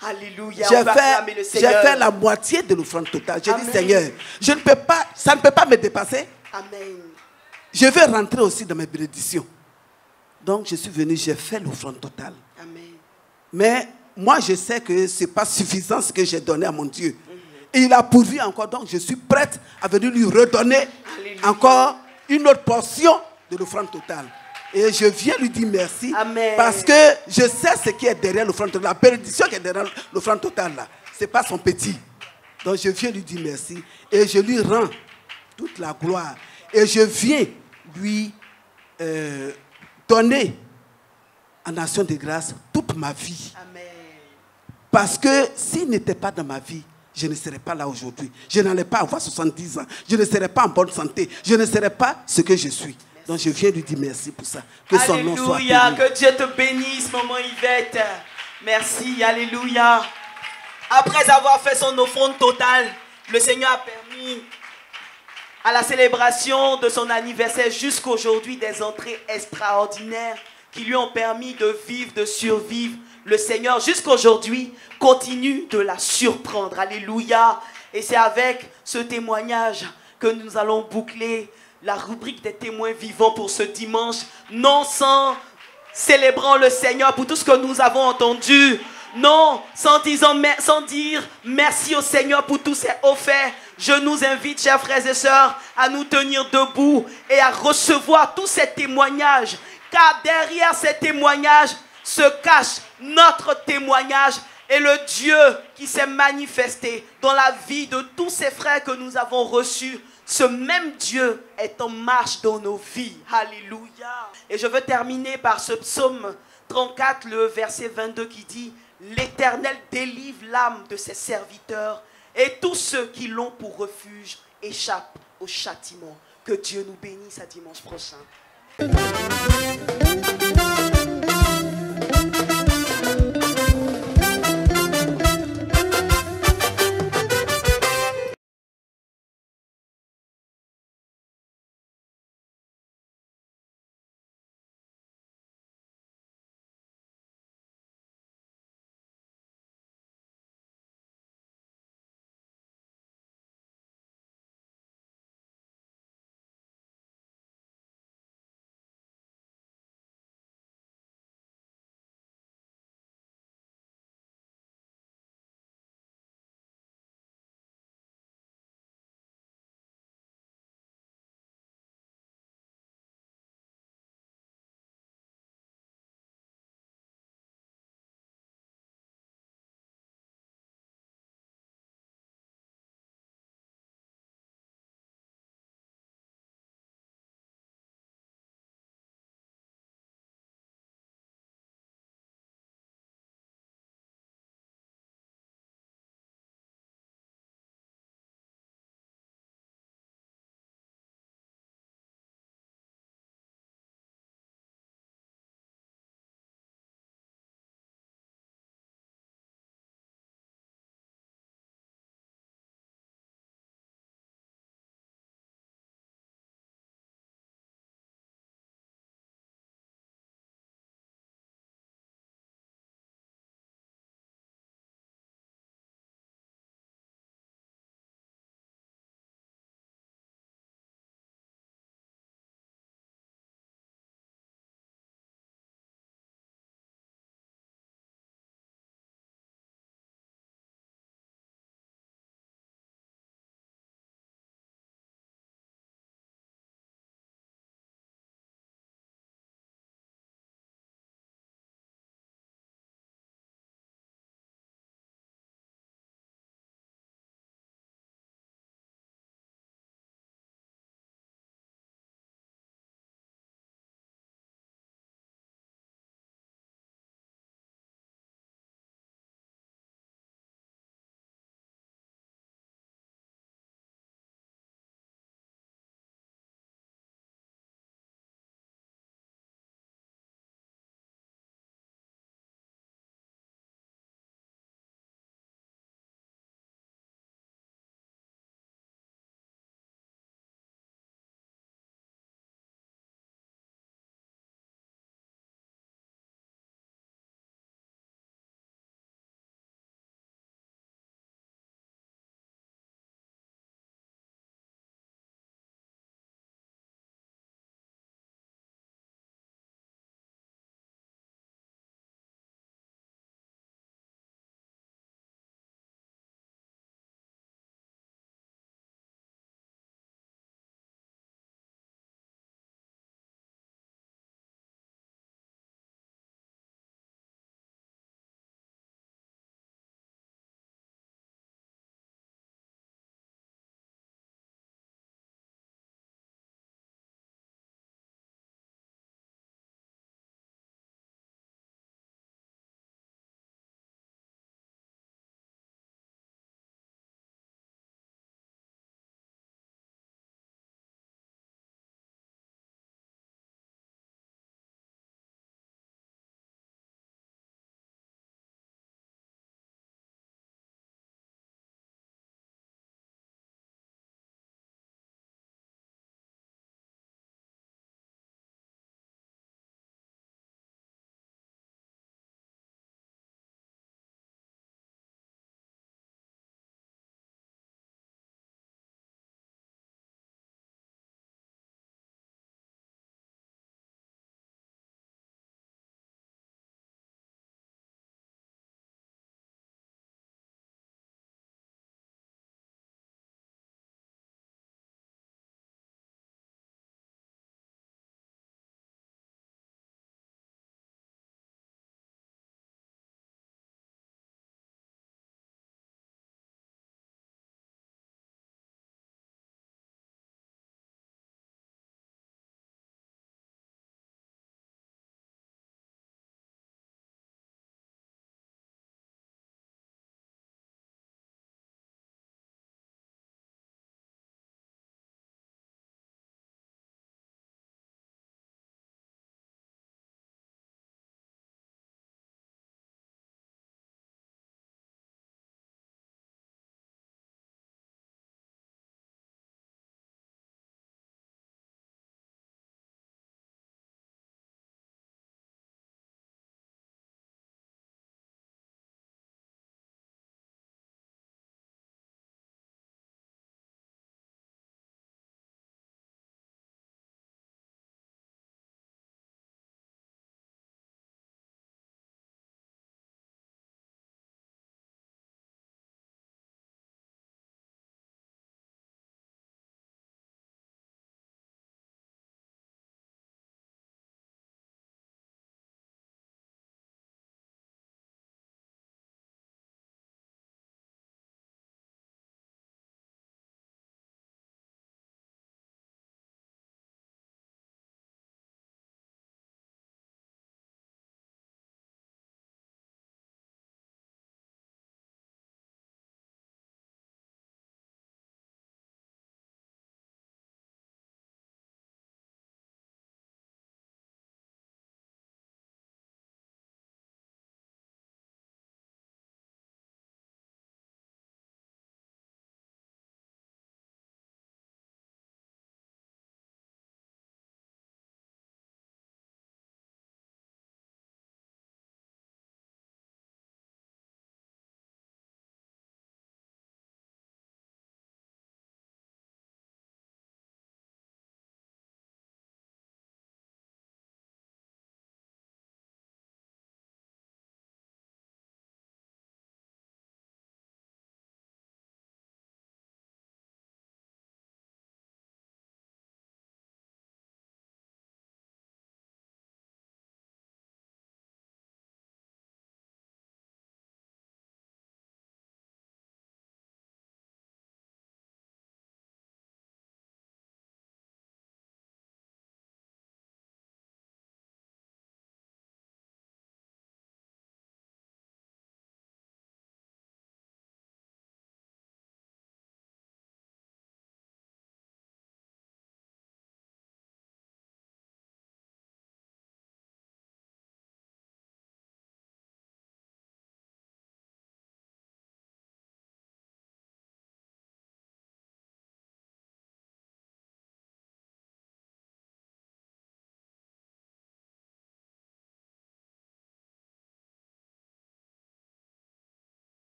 Alléluia. J'ai fait la moitié de l'offrande totale. J'ai dit, Seigneur, je ne peux pas, ça ne peut pas me dépasser. Amen. Je vais rentrer aussi dans mes bénédictions. Donc, je suis venu, j'ai fait l'offrande totale. Amen. Mais moi, je sais que ce n'est pas suffisant ce que j'ai donné à mon Dieu. Et il a pourvu encore, donc je suis prête à venir lui redonner encore une autre portion de l'offrande totale. Et je viens lui dire merci. Amen. Parce que je sais ce qui est derrière l'offrande totale. La bénédiction qui est derrière l'offrande totale, là, ce n'est pas son petit. Donc je viens lui dire merci. Et je lui rends toute la gloire. Et je viens lui donner en action de grâce toute ma vie. Amen. Parce que s'il n'était pas dans ma vie, je ne serais pas là aujourd'hui. Je n'allais pas avoir 70 ans. Je ne serais pas en bonne santé. Je ne serais pas ce que je suis. Donc je viens lui dire merci pour ça. Que son nom soit béni. Alléluia, que Dieu te bénisse, maman Yvette. Merci, alléluia. Après avoir fait son offrande totale, le Seigneur a permis à la célébration de son anniversaire jusqu'à aujourd'hui des entrées extraordinaires qui lui ont permis de vivre, de survivre. Le Seigneur, jusqu'à aujourd'hui, continue de la surprendre. Alléluia. Et c'est avec ce témoignage que nous allons boucler la rubrique des témoins vivants pour ce dimanche. Non sans célébrant le Seigneur pour tout ce que nous avons entendu. Non, sans dire merci au Seigneur pour tous ses hauts faits. Je nous invite, chers frères et sœurs, à nous tenir debout et à recevoir tous ces témoignages. Car derrière ces témoignages se cache notre témoignage et le Dieu qui s'est manifesté dans la vie de tous ces frères que nous avons reçus. Ce même Dieu est en marche dans nos vies. Alléluia. Et je veux terminer par ce psaume 34, le verset 22 qui dit: l'Éternel délivre l'âme de ses serviteurs et tous ceux qui l'ont pour refuge échappent au châtiment. Que Dieu nous bénisse à dimanche prochain.